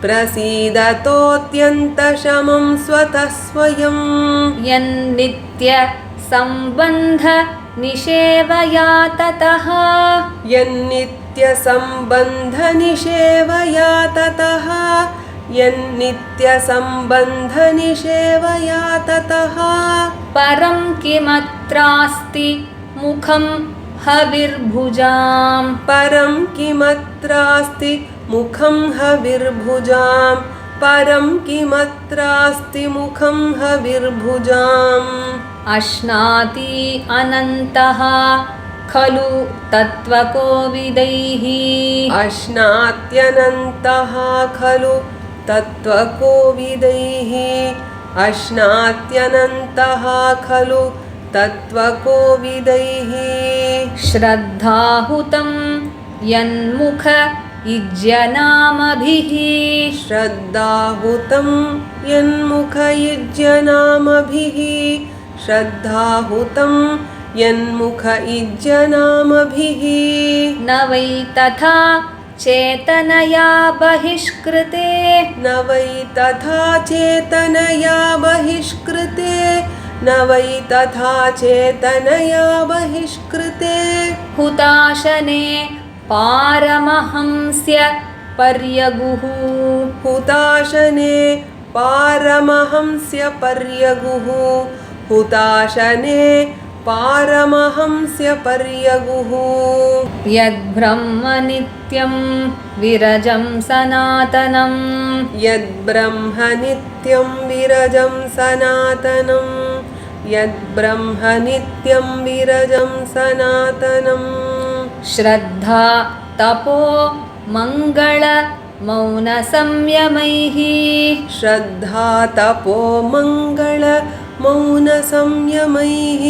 प्रसीदतोऽत्यन्तशमं स्वतः स्वयं यन्नित्य सम्बन्ध निषेवया ततः यन्नित्यसम्बन्धनिषेवया ततः यन्नित्यसम्बन्धनिषेवया ततः परं किमत्रास्ति मुखं हविर्भुजाम् परं किमत्रास्ति मुखं हविर्भुजाम् परं किमत्रास्ति मुखं हविर्भुजाम् अश्नाति अनन्तः खलु तत्त्वकोविदैः अश्नात्यनन्तः खलु तत्त्वकोविदैः अश्नात्यनन्तः खलु तत्त्वकोविदैः श्रद्धाहुतं यन्मुख इज्यनामभिः श्रद्धाहुतं यन्मुखयुज्यनामभिः श्रद्धाहुतं यन्मुखयुज्यनामभिः न वै तथा चेतनया बहिष्कृते न वै तथा चेतनया बहिष्कृते न वै तथा चेतनया बहिष्कृते हुताशने पारमहंस्य पर्यगुः हुताशने पारमहंस्य पर्यगुः हुताशने पारमहंस्य पर्यगुः यद्ब्रह्म नित्यं विरजं सनातनं यद्ब्रह्म नित्यं विरजं सनातनं यद्ब्रह्म नित्यं विरजं सनातनं श्रद्धा तपो मङ्गल मौनसंयमैः श्रद्धा तपो मङ्गल मौनसंयमैः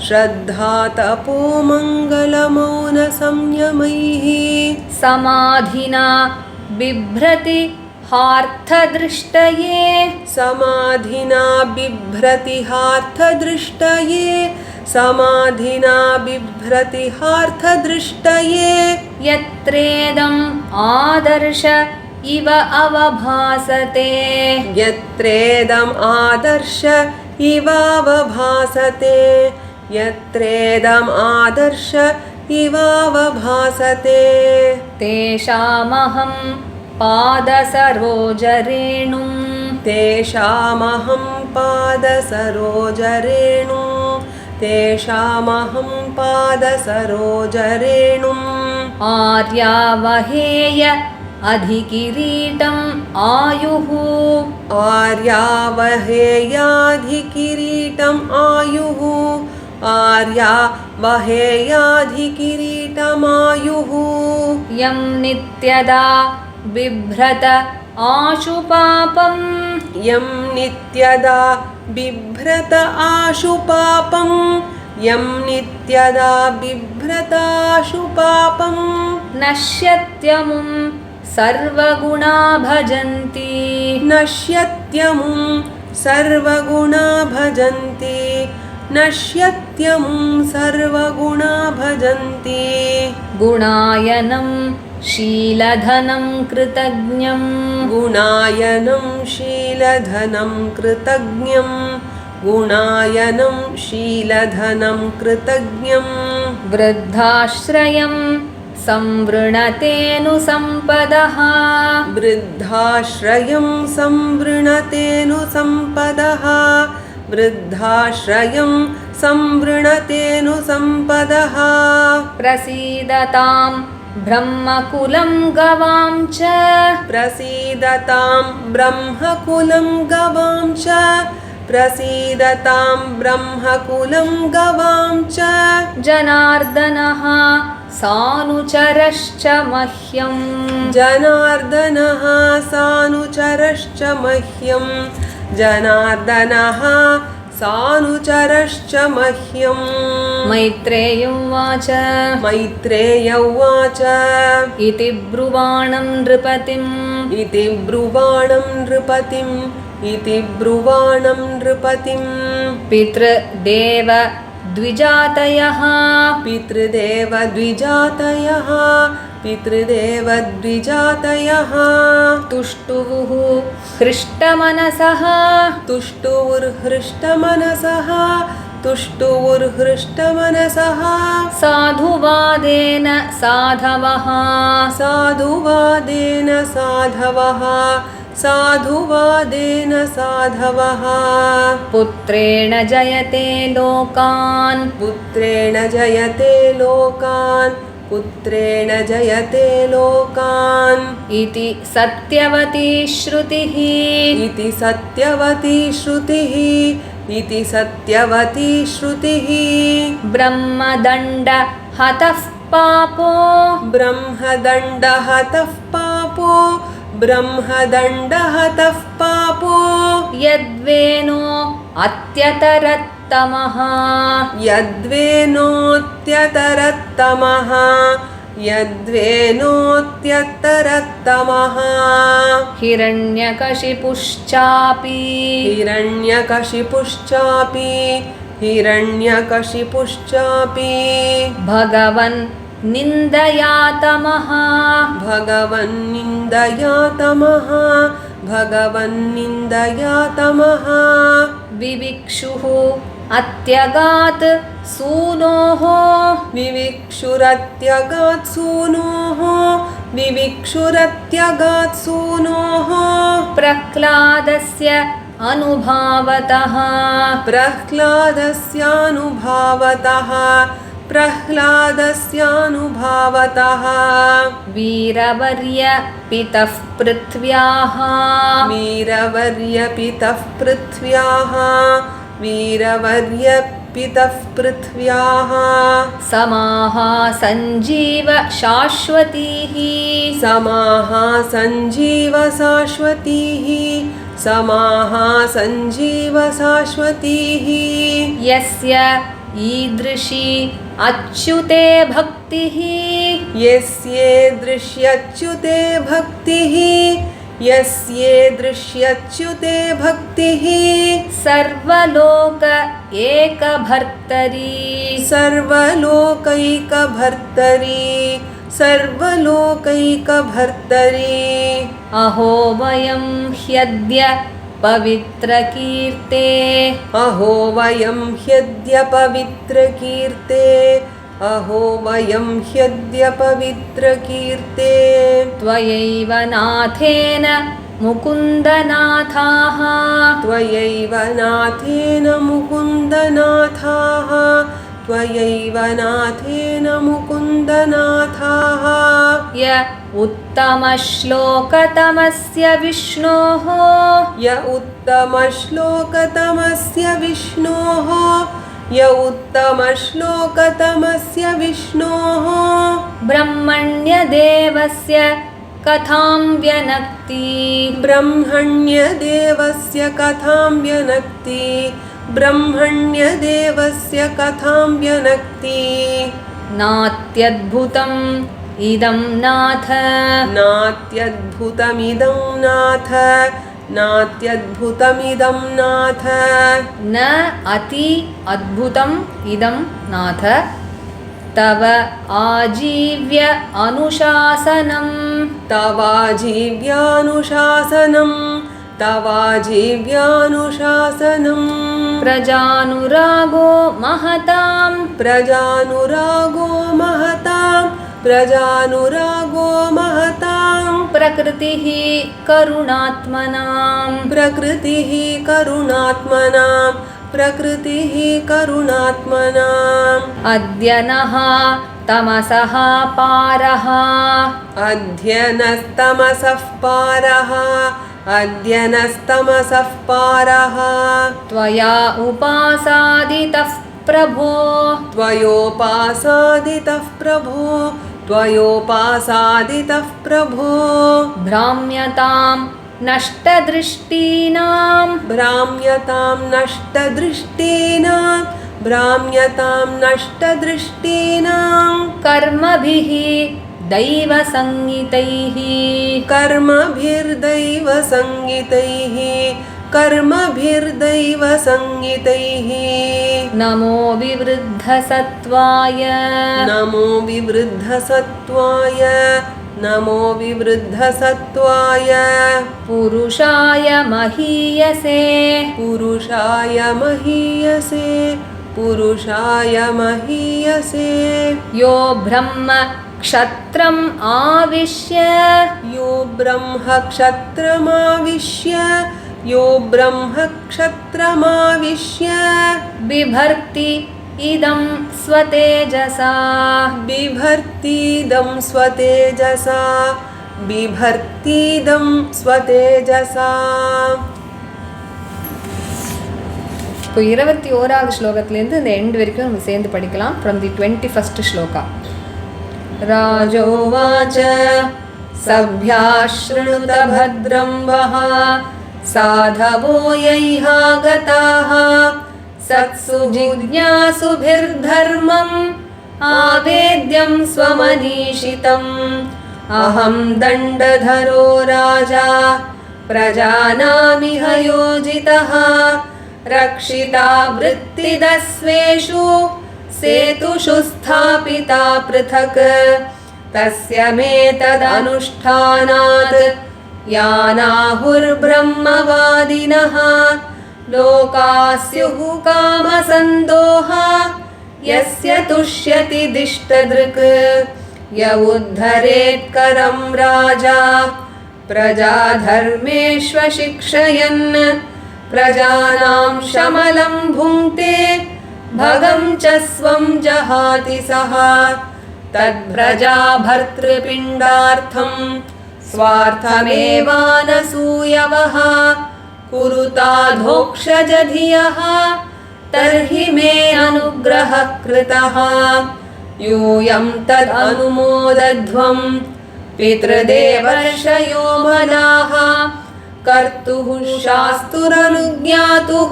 श्रद्धा तपो मङ्गल मौनसंयमैः समाधिना बिभ्रति हार्थदृष्टये समाधिना बिभ्रतिहार्थदृष्टये समाधिना बिभ्रतिहार्थदृष्टये यत्रेदम् आदर्श इव अवभासते यत्रेदम् आदर्श इवावभासते यत्रेदम् आदर्श इवावभासते तेषामहं पादसरोजरेणुं तेषामहं पादसरोजरेणुं तेषामहं पादसरोजरेणुम् आर्यावहेय अधिकिरीटम् आयुः आर्यावहेयाधिकिरीटम् आयुः आर्यावहेयाधिकिरीटमायुः यं नित्यदा बिभ्रत आशुपापम् यं नित्यदा बिभ्रत आशुपापं यं नित्यदा बिभ्रताशुपापं नश्यत्यमुं सर्वगुणा भजन्ति नश्यत्यमुं सर्वगुणा भजन्ति नश्यत्यमुं सर्वगुणा भजन्ति गुणायनं शीलधनं कृतज्ञं गुणायनं शीलधनं कृतज्ञं गुणायनं शीलधनं कृतज्ञं वृद्धाश्रयं संवृणतेऽनुसम्पदः वृद्धाश्रयं संवृणतेऽनुसम्पदः वृद्धाश्रयं संवृणतेऽनुसम्पदः प्रसीदतां ब्रह्मकुलं गवां च प्रसीदतां ब्रह्मकुलं गवां च प्रसीदतां ब्रह्मकुलं गवां च जनार्दनः सानुचरश्च मह्यं जनार्दनः सानुचरश्च मह्यं जनार्दनः सानुचरश्च मह्यं मैत्रेय उवाच मैत्रेय उवाच इति ब्रुवाणं नृपतिम् इति ब्रुवाणं नृपतिम् इति ब्रुवाणं नृपतिम् पितृदेव द्विजातयः पितृदेव द्विजातयः पितृदेव द्विजातयः तुष्टुवुः हृष्टमनसः तुष्टुवुर्हृष्टमनसः तुष्टुवुर्हृष्टमनसः साधुवादेन साधवः साधुवादेन साधवः साधुवादेन साधवः पुत्रेण जयते लोकान् पुत्रेण जयते लोकान् पुत्रेण जयते लोकान् इति सत्यवती श्रुतिः इति सत्यवती श्रुतिः इति सत्यवती श्रुतिः ब्रह्मदण्ड हतः पापो ब्रह्मदण्डहतः पापो ब्रह्मदण्डहतः पापो यद्वेनो अत्यतरत् यद्वेनोत्यतरत्तमः यद्वेनोत्यतरत्तमः यद्वेनोत्यतरत्तमः हिरण्यकशिपुश्चापि हिरण्यकशिपुश्चापि हिरण्यकशिपुश्चापि भगवन् निन्दयातमः भगवन्निन्दयातमः भगवन्निन्दयातमः विविक्षुः अत्यगात् सूनोः विविक्षुरत्यगात् सूनोः विविक्षुरत्यगात् सूनोः प्रह्लादस्य अनुभावतः प्रह्लादस्यानुभावतः प्रह्लादस्यानुभावतः वीरवर्य पितः पृथ्व्याः वीरवर्यपितः पृथ्व्याः वीरवर्यपितः पृथ्व्याः समाः सञ्जीव शाश्वतीः समाः सञ्जीव शाश्वतीः समाः सञ्जीव शाश्वतीः यस्य ईदृशी अच्युते भक्तिः यस्येदृश्यच्युते भक्तिः यस्येदृश्यच्युते भक्तिः सर्वलोक एकभर्तरी सर्वलोकैकभर्तरी सर्वलोकैकभर्तरी अहो वयं ह्यद्य पवित्रकीर्ते अहो वयं ह्यद्य पवित्रकीर्ते अहो वयं ह्यद्य पवित्रकीर्ते त्वयैव नाथेन मुकुन्दनाथाः त्वयैव नाथेन मुकुन्दनाथाः त्वयैव नाथेन मुकुन्दनाथाः य उत्तमश्लोकतमस्य विष्णोः य उत्तमश्लोकतमस्य विष्णोः य उत्तमश्लोकतमस्य विष्णोः ब्रह्मण्यदेवस्य कथां व्यनक्ति ब्रह्मण्यदेवस्य कथां व्यनक्ति ब्रह्मण्यदेवस्य कथां व्यनक्ति नात्यद्भुतम् इदं नाथ नात्यद्भुतमिदं नाथ नात्यद्भुतमिदं नाथ न अति अद्भुतम् इदं नाथ तव आजीव्य अनुशासनं तवाजीव्यानुशासनं तवाजीव्यानुशासनं प्रजानुरागो महतां प्रजानुरागो महतां प्रजानुरागो महतां प्रकृतिः करुणात्मनां प्रकृतिः करुणात्मनां प्रकृतिः करुणात्मनाम् अद्य नः तमसः पारः अद्य नस्तमसः पारः अद्य नस्तमसः पारः त्वया उपासादितः प्रभो त्वयोपासादितः प्रभो त्वयोपासादितः प्रभो भ्राम्यतां नष्टदृष्टीनां भ्राम्यतां नष्टदृष्टीनां भ्राम्यतां नष्टदृष्टीनां कर्मभिः दैवसंज्ञितैः कर्मभिर्दैवसंज्ञितैः कर्मभिर्दैवसंज्ञितैः नमो विवृद्धसत्त्वाय नमो विवृद्धसत्त्वाय नमो विवृद्धसत्त्वाय पुरुषाय महीयसे पुरुषाय महीयसे पुरुषाय महीयसे यो ब्रह्म क्षत्रम् आविश्य यो ब्रह्म क्षत्रमाविश्य यो ब्रह्म क्षत्रमाविश्य बिभर्ति इदं स्वतेजसा बिभर्तीदं स्वतेजसा बिभर्तीदं स्वतेजसा இப்போ 21வது ஸ்லோகத்திலேருந்து இந்த எண்ட் வரைக்கும் நம்ம சேர்ந்து படிக்கலாம் ஃப்ரம் தி 21st ஸ்லோகா राजोवाच सभ्याश्रुणुत भद्रं वः साधवो यैहागताः सत्सु जिज्ञासुभिर्धर्मम् आवेद्यं स्वमनीषितम् अहं दण्डधरो राजा प्रजानामिह योजितः रक्षिता वृत्तिदस्वेषु सेतुषु स्थापिता पृथक् तस्य मेतदनुष्ठानात् यानाहुर्ब्रह्मवादिनः लोकास्युः कामसन्दोहा यस्य तुष्यति दिष्टदृक् य उद्धरेत्करं राजा प्रजाधर्मेष्वशिक्षयन् प्रजानां शमलं भुङ्क्ते भगं च स्वं जहाति सः तद्प्रजा भर्तृपिण्डार्थं स्वार्थमेवानसूयवः कुरुताधोक्षजधियः तर्हि मे अनुग्रहः कृतः यूयं तदनुमोदध्वं पितृदेवर्षयो मनाः कर्तुः शास्तुरनुज्ञातुः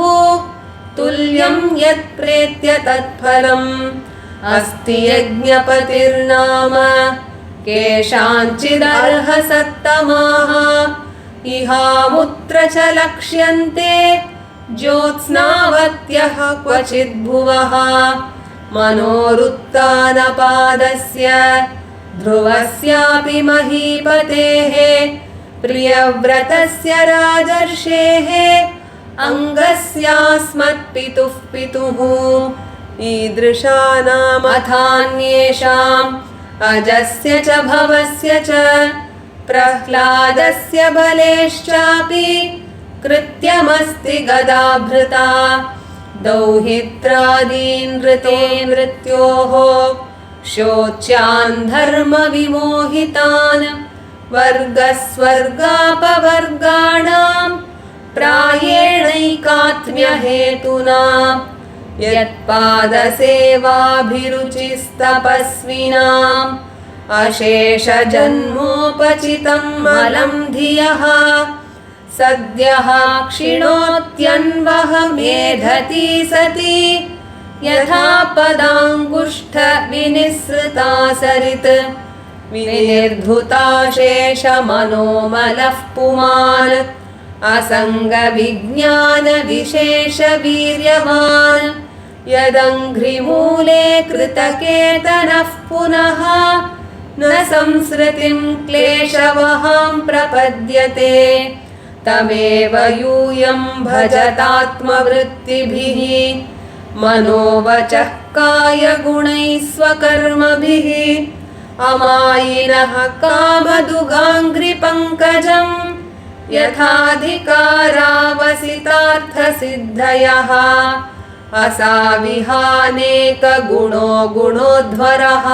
तुल्यं यत्प्रेत्य तत्फलम् अस्ति यज्ञपतिर्नाम केषाञ्चिदर्हसत्तमाः इहामुत्र च लक्ष्यन्ते ज्योत्स्नावत्यः क्वचिद्भुवः मनोरुत्तानपादस्य ध्रुवस्यापि महीपतेः प्रियव्रतस्य राजर्षेः अङ्गस्यास्मत्पितुः पितुः ईदृशानामथान्येषाम् अजस्य च भवस्य च प्रह्लादस्य बलेश्चापि कृत्यमस्ति गदाभृता दौहित्रादीन् ऋते नृत्योः शोच्यान् धर्मविमोहितान् वर्गस्वर्गापवर्गाणां प्रायेणैकात्म्यहेतुना यत्पादसेवाभिरुचिस्तपस्विनाम् अशेषजन्मोपचितं मलं धियः सद्यः क्षिणोत्यन्वह मेधति सति यथा पदाङ्गुष्ठ विनिसृता सरित् विनिर्धुता शेषमनोमलः पुमान् असङ्गविज्ञानविशेषवीर्यवान् यदङ्घ्रिमूले कृतकेतनः पुनः न संसृतिं क्लेशवहां प्रपद्यते तमेव यूयं भजतात्मवृत्तिभिः मनोवचः कायगुणैः स्वकर्मभिः अमायिनः कामदुगाङ्घ्रिपङ्कजं यथाधिकारावसितार्थसिद्धयः असाविहानेकगुणो गुणोध्वरः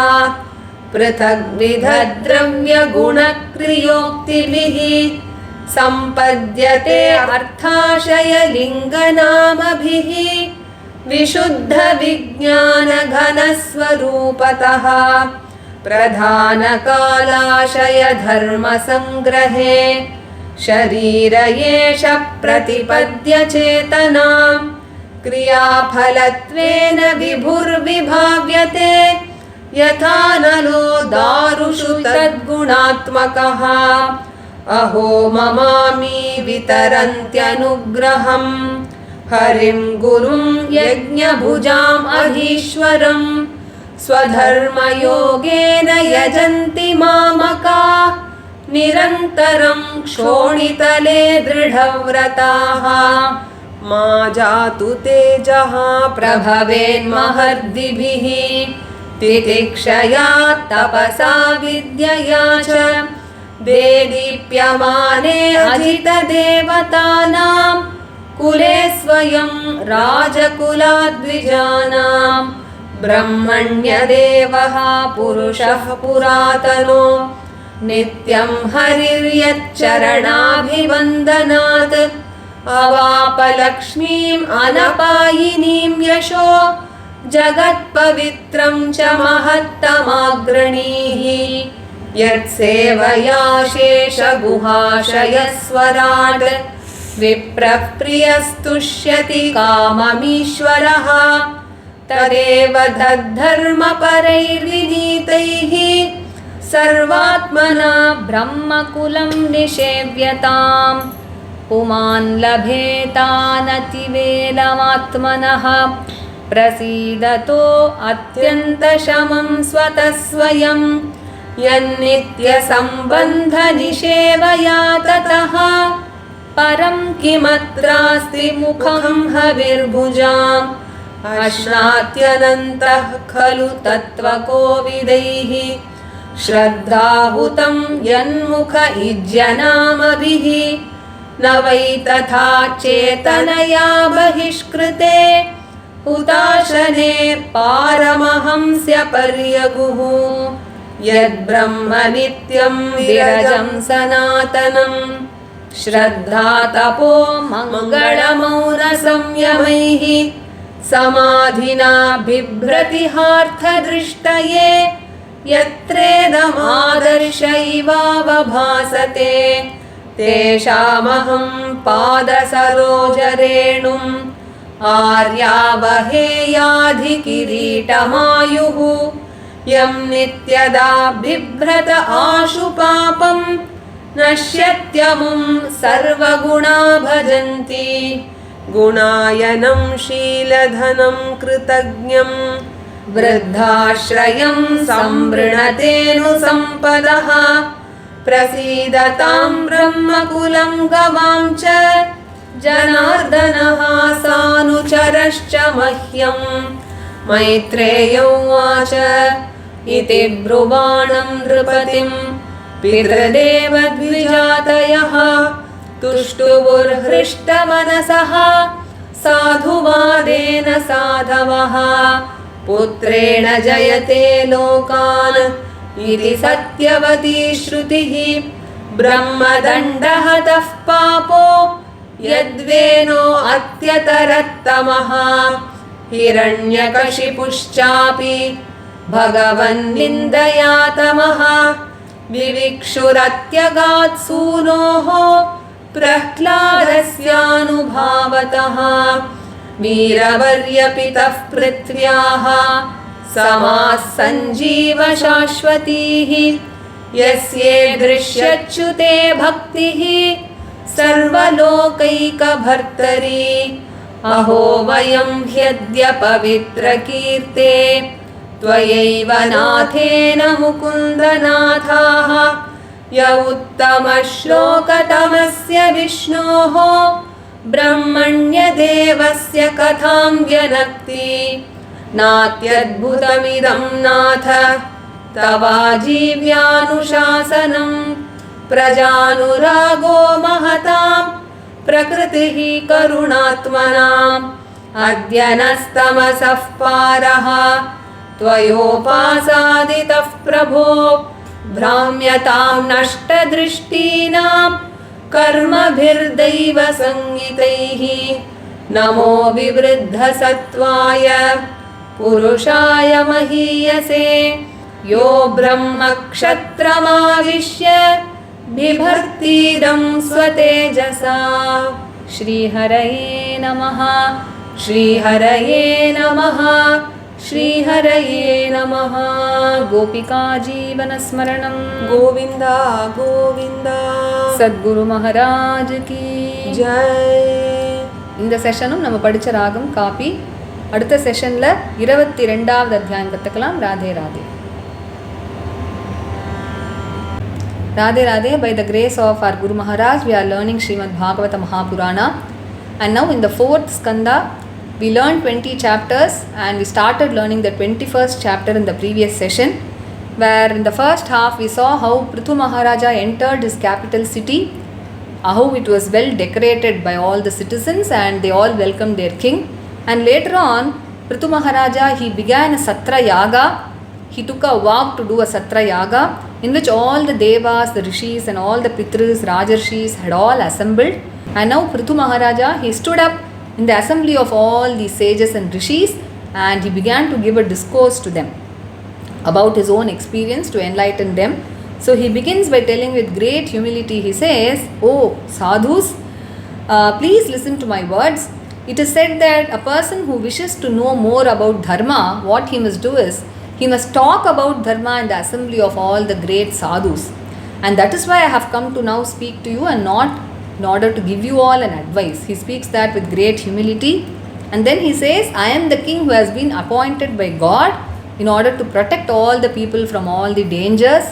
पृथग्विधद्रव्यगुणक्रियोक्तिभिः सम्पद्यते अर्थाशयलिङ्गनामभिः विशुद्धविज्ञानघनस्वरूपतः प्रधानकालाशयधर्मसङ्ग्रहे शरीर एष प्रतिपद्य चेतनां क्रियाफलत्वेन विभुर्विभाव्यते यथा नलो दारुषु तद्गुणात्मकः अहो ममामि वितरन्त्यनुग्रहं हरिं गुरुं यज्ञभुजाम् अधीश्वरं स्वधर्मयोगेन यजन्ति मामका निरन्तरं क्षोणितले दृढव्रताः मा जातु तेजः प्रभवेन्महर्दिभिः तितिक्षया तपसा विद्यया च देदीप्यमाने अजितदेवतानां कुले स्वयं राजकुलाद्विजानां ब्रह्मण्यदेवः पुरुषः पुरातनो नित्यं हरिर्यच्चरणाभिवन्दनात् अवापलक्ष्मीम् अनपायिनीं यशो जगत्पवित्रं च महत्तमाग्रणीः यत्सेवया शेषगुहाशयस्वराट् विप्रः प्रियस्तुष्यति काममीश्वरः तदेव तद्धर्मपरैर्विनीतैः सर्वात्मना ब्रह्मकुलं निषेव्यताम् पुमान् लभेतानतिवेलमात्मनः प्रसीदतो अत्यन्तशमं स्वतः स्वयं यन्नित्यसम्बन्धनिषेवया ततः परं किमत्रास्ति मुखं हविर्भुजाम् अश्नात्यनन्तः खलु तत्त्वकोविदैः श्रद्धाहुतं यन्मुख इज्यनामभिः न वै तथा चेतनया बहिष्कृते हुताशने पारमहंस्यपर्यगुः यद्ब्रह्म नित्यं विरजं सनातनं श्रद्धा तपो मङ्गलमौनसंयमैः समाधिना बिभ्रतिहार्थदृष्टये यत्रेदमादर्शैवावभासते तेषामहं पादसरोजरेणुम् आर्यावहेयाधिकिरीटमायुः यं नित्यदा बिभ्रत आशु पापं नश्यत्यमुं सर्वगुणा भजन्ति गुणायनं शीलधनं कृतज्ञं वृद्धाश्रयं संवृणतेऽनुसम्पदः प्रसीदतां ब्रह्मकुलं गवां च जनार्दनः सानुचरश्च मह्यं मैत्रेय उवाच इति ब्रुवाणं नृपतिं पितृदेवद्विजातयः तुष्टुवुर्हृष्टमनसः साधुवादेन साधवः पुत्रेण जयते लोकान् इति सत्यवती श्रुतिः ब्रह्मदण्डहतः पापो यद्वेनो अत्यतरत्तमः हिरण्यकशिपुश्चापि भगवन्निन्दया तमः विविक्षुरत्यगात् सूनोः प्रह्लादस्यानुभावतः वीरवर्यपितः पृथ्व्याः समाः सञ्जीव शाश्वतीः यस्येदृश्यच्युते भक्तिः सर्वलोकैकभर्तरी अहो वयं ह्यद्यपवित्रकीर्ते त्वयैव नाथेन मुकुन्दनाथाः य उत्तमश्लोकतमस्य विष्णोः ब्रह्मण्यदेवस्य कथां व्यनक्ति नात्यद्भुतमिदं नाथ तवाजीव्यानुशासनं प्रजानुरागो महतां प्रकृतिः करुणात्मनाम् अद्य नस्तमसः पारः त्वयोपासादितः प्रभो भ्राम्यतां नष्टदृष्टीनां कर्मभिर्दैव संगितैः नमो विवृद्धसत्त्वाय पुरुषाय महीयसे यो ब्रह्मक्षत्रमाविश्य बिभर्तीदं स्वतेजसा श्रीहरये नमः श्रीहरये नमः श्रीहरये नमः गोपिका जीवनस्मरणं गोविन्द गोविन्द सद्गुरु महाराज की जय இந்த செஷனும் நம்ம படிச்ச ராகம் காப்பி அடுத்த செஷன்ல 22வது அத்தியாயம் கத்துக்கலாம் Radhe Radhe Radhe Radhe. By the grace of our Guru Maharaj, we are learning Srimad Bhagavata Mahapurana, and now in the 4th skanda we learned 20 chapters and we started learning the 21st chapter in the previous session, where in the first half we saw how Prithu Maharaja entered his capital city, how it was well decorated by all the citizens and they all welcomed their king, and later on Prithu Maharaja, he began a Satra Yaga. He took a vow to do a Satra Yaga in which all the Devas, the Rishis and all the Pitris, Rajarshis had all assembled, and now Prithu Maharaja, he stood up in the assembly of all these sages and Rishis and he began to give a discourse to them about his own experience to enlighten them. So he begins by telling with great humility, he says, "Oh sadhus, please listen to my words. It is said that a person who wishes to know more about dharma, what he must do is, he must talk about dharma in the assembly of all the great sadhus. And that is why I have come to now speak to you, and not in order to give you all an advice. He speaks that with great humility. And then he says, I am the king who has been appointed by God in order to protect all the people from all the dangers,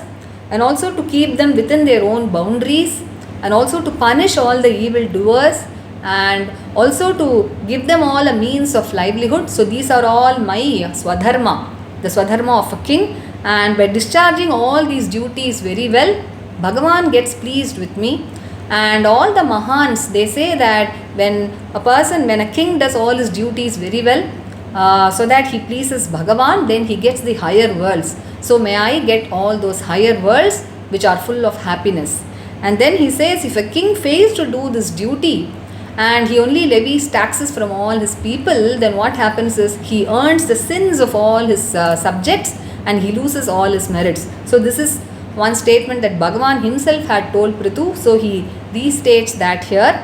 and also to keep them within their own boundaries, and also to punish all the evil doers, and also to give them all a means of livelihood. So these are all my swadharma, the swadharma of a king. And by discharging all these duties very well, Bhagavan gets pleased with me. And all the Mahans, they say that when a king does all his duties very well, so that he pleases Bhagavan, then he gets the higher worlds. So may I get all those higher worlds which are full of happiness. And then he says, if a king fails to do this duty and he only levies taxes from all his people, then what happens is he earns the sins of all his subjects, and he loses all his merits. So this is one statement that Bhagavan himself had told Prithu. So he restates that here.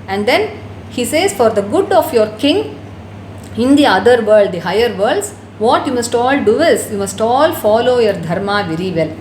And then he says, for the good of your king in the other world, the higher worlds, what you must all do is, you must all follow your dharma very well.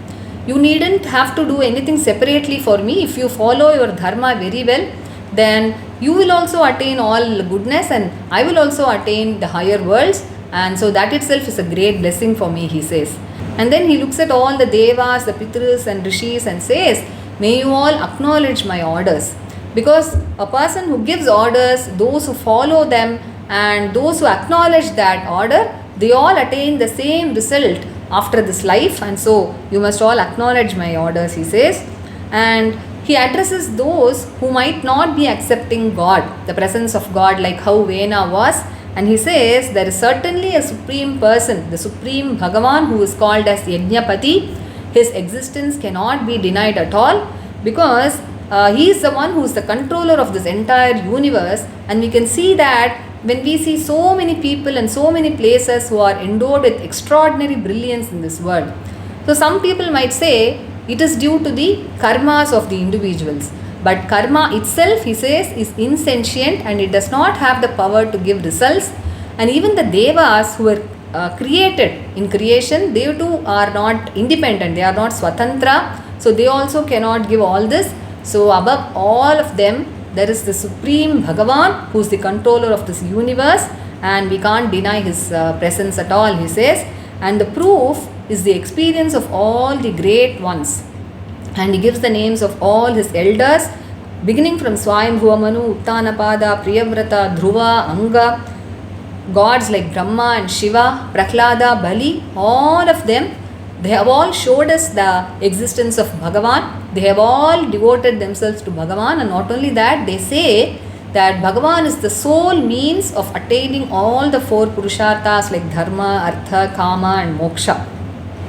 You needn't have to do anything separately for me. If you follow your dharma very well, then you will also attain all goodness, and I will also attain the higher worlds. And so that itself is a great blessing for me, he says. And then he looks at all the devas, the pitras and rishis, and says, may you all acknowledge my orders. Because a person who gives orders, those who follow them and those who acknowledge that order, they all attain the same result after this life. And so you must all acknowledge my orders, he says. And he addresses those who might not be accepting God, the presence of God, like how Vena was. And he says, there is certainly a supreme person, the supreme Bhagavan, who is called as Yajnapati. His existence cannot be denied at all, because he is the one who is the controller of this entire universe. And we can see that when we see so many people and so many places who are endowed with extraordinary brilliance in this world. So some people might say it is due to the karmas of the individuals. But karma itself, he says, is insentient, and it does not have the power to give results. And even the devas who were created in creation, they too are not independent, they are not swatantra. So they also cannot give all this. So above all of them, there is the supreme Bhagavan, who is the controller of this universe, and we can't deny his presence at all, he says. And the proof is the experience of all the great ones. And he gives the names of all his elders, beginning from Swayambhuva Manu, Uttanapada, Priyavrata, Dhruva, Anga, gods like Brahma and Shiva, Prahlada, Bali, all of them, they have all showed us the existence of Bhagavan. They have all devoted themselves to Bhagavan, and not only that, they say that Bhagavan is the sole means of attaining all the four Purusharthas like Dharma, Artha, Kama and Moksha.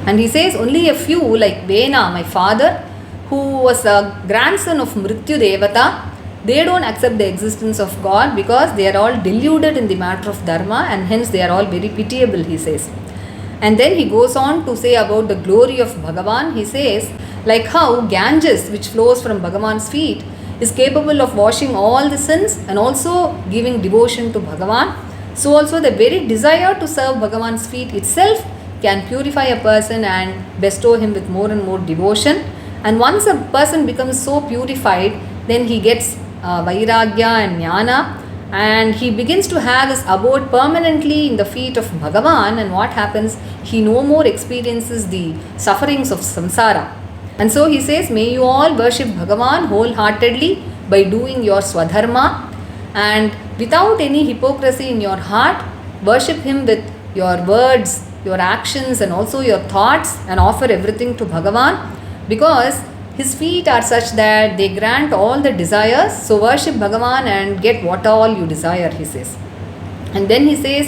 And he says only a few, like Vena, my father, who was a grandson of Mrityu Devata, they don't accept the existence of God, because they are all deluded in the matter of Dharma, and hence they are all very pitiable, he says. And then he goes on to say about the glory of Bhagavan. He says, like how Ganges, which flows from Bhagavan's feet, is capable of washing all the sins and also giving devotion to Bhagavan, so also the very desire to serve Bhagavan's feet itself can purify a person and bestow him with more and more devotion. And once a person becomes so purified, then he gets vairagya and jnana, and he begins to have his abode permanently in the feet of Bhagavan. And what happens? He no more experiences the sufferings of samsara. And so he says, may you all worship Bhagavan wholeheartedly by doing your swadharma, and without any hypocrisy in your heart, worship him with your words, your actions and also your thoughts, and offer everything to Bhagavan, because his feet are such that they grant all the desires. So worship Bhagavan and get what all you desire, he says. And then he says,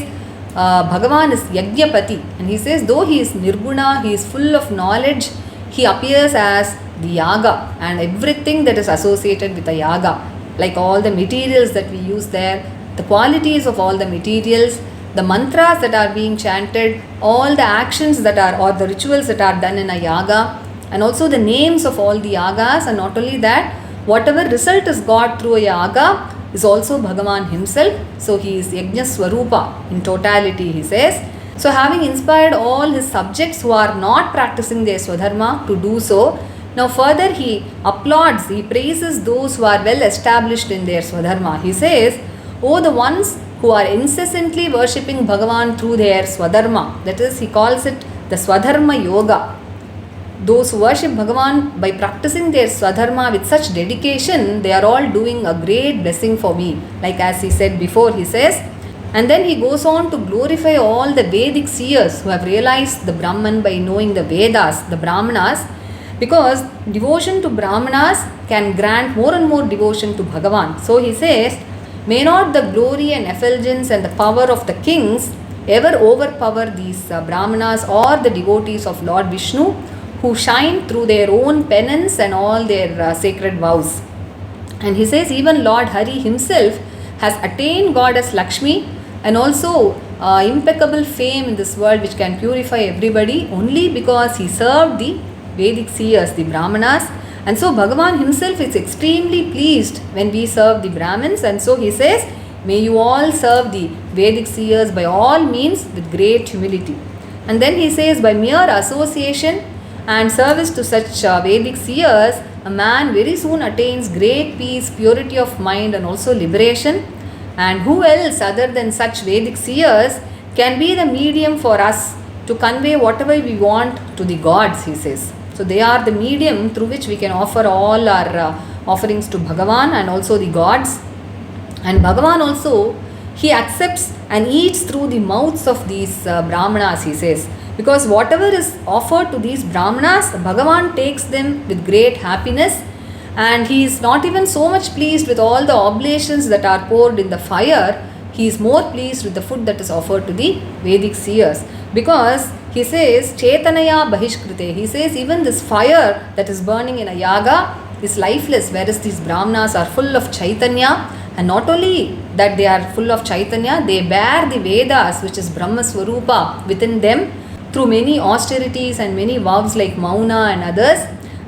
Bhagavan is Yajnapati, and he says though he is Nirguna, he is full of knowledge, he appears as the yaga and everything that is associated with the yaga, like all the materials that we use there, the qualities of all the materials, the mantras that are being chanted, all the actions that are, or the rituals that are done in a yaga, and also the names of all the yagas. And not only that, whatever result is got through a yaga, is also Bhagavan himself. So he is Yajna Swarupa in totality, he says. So having inspired all his subjects who are not practicing their Swadharma to do so, now further he applauds, he praises those who are well established in their Swadharma. He says, "Oh, the ones who are incessantly worshipping Bhagavan through their Swadharma," that is, he calls it the Swadharma Yoga. Those who worship Bhagavan by practicing their Swadharma with such dedication, they are all doing a great blessing for me. Like as he said before, he says, and then he goes on to glorify all the Vedic seers who have realized the Brahman by knowing the Vedas, the Brahmanas, because devotion to Brahmanas can grant more and more devotion to Bhagavan. So he says, "May not the glory and effulgence and the power of the kings ever overpower these Brahmanas or the devotees of Lord Vishnu who shine through their own penance and all their sacred vows." And he says even Lord Hari himself has attained goddess Lakshmi and also impeccable fame in this world which can purify everybody only because he served the Vedic seers, the Brahmanas. And so Bhagavan himself is extremely pleased when we serve the Brahmins, and so he says, "May you all serve the Vedic seers by all means with great humility." And then he says, by mere association and service to such Vedic seers, a man very soon attains great peace, purity of mind and also liberation. And who else other than such Vedic seers can be the medium for us to convey whatever we want to the gods, he says. So they are the medium through which we can offer all our offerings to Bhagavan and also the gods. And Bhagavan also, he accepts and eats through the mouths of these Brahmanas, he says. Because whatever is offered to these Brahmanas, Bhagavan takes them with great happiness, and he is not even so much pleased with all the oblations that are poured in the fire. He is more pleased with the food that is offered to the Vedic seers. Because he says, Chetanaya Bahishkrite, he says even this fire that is burning in a yaga is lifeless, whereas these Brahmanas are full of Chaitanya. And not only that they are full of Chaitanya, they bear the Vedas, which is Brahma Swarupa, within them through many austerities and many vows like Mauna and others.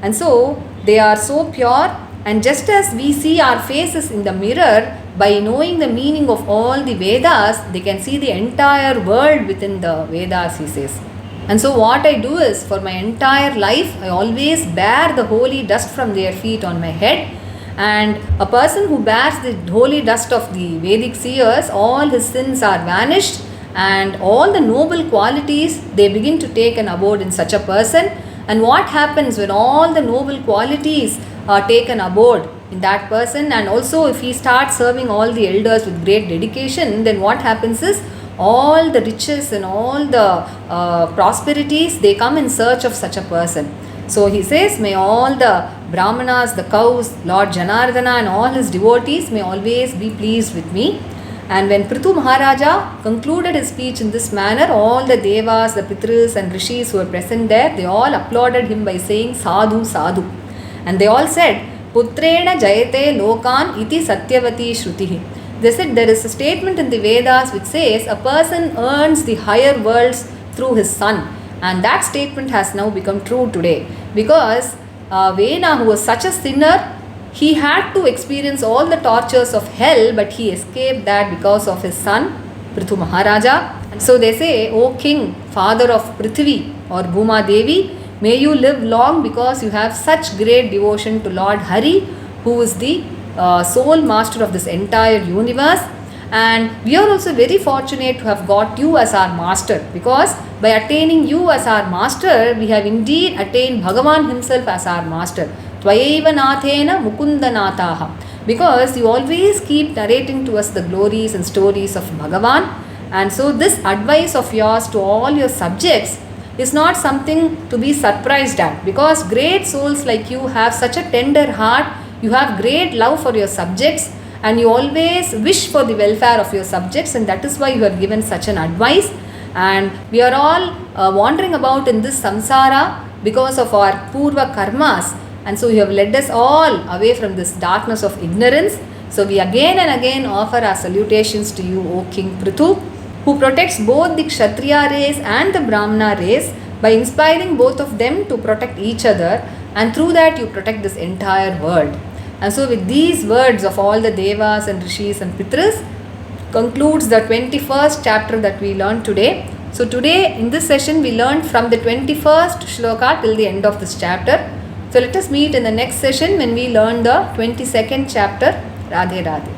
And so they are so pure, and just as we see our faces in the mirror, by knowing the meaning of all the Vedas, they can see the entire world within the Vedas, he says. And so what I do is, for my entire life, I always bear the holy dust from their feet on my head. And a person who bears the holy dust of the Vedic seers, all his sins are vanished, and all the noble qualities, they begin to take an abode in such a person. And what happens when all the noble qualities are taken abode in that person, and also if he starts serving all the elders with great dedication, then what happens is all the riches and all the prosperities, they come in search of such a person. So he says, may all the Brahmanas, the cows, Lord Janardana and all his devotees may always be pleased with me. And when Prithu Maharaja concluded his speech in this manner, all the Devas, the Pitris and Rishis who were present there, they all applauded him by saying Sadhu, Sadhu. And they all said, Putrena Jayate Lokan iti Satyavati Shrutihi. They said there is a statement in the Vedas which says a person earns the higher worlds through his son. And that statement has now become true today. Because Vena, who was such a sinner, he had to experience all the tortures of hell, but he escaped that because of his son, Prithu Maharaja. And so they say, O king, father of Prithvi or Bhuma Devi, may you live long because you have such great devotion to Lord Hari, who is the sole master of this entire universe. And we are also very fortunate to have got you as our master, because by attaining you as our master, we have indeed attained Bhagavan himself as our master. Tvayeva nathena mukundanataha. Because you always keep narrating to us the glories and stories of Bhagavan. And so this advice of yours to all your subjects is not something to be surprised at, because great souls like you have such a tender heart, you have great love for your subjects, and you always wish for the welfare of your subjects, and that is why you have given such an advice. And we are all wandering about in this samsara because of our purva karmas, and so you have led us all away from this darkness of ignorance. So we again and again offer our salutations to you, O King Prithu, who protects both the Kshatriya race and the Brahmana race by inspiring both of them to protect each other, and through that you protect this entire world. And so with these words of all the Devas and Rishis and Pitras concludes the 21st chapter that we learned today. So today in this session we learned from the 21st shloka till the end of this chapter. So let us meet in the next session when we learn the 22nd chapter. Radhe Radhe.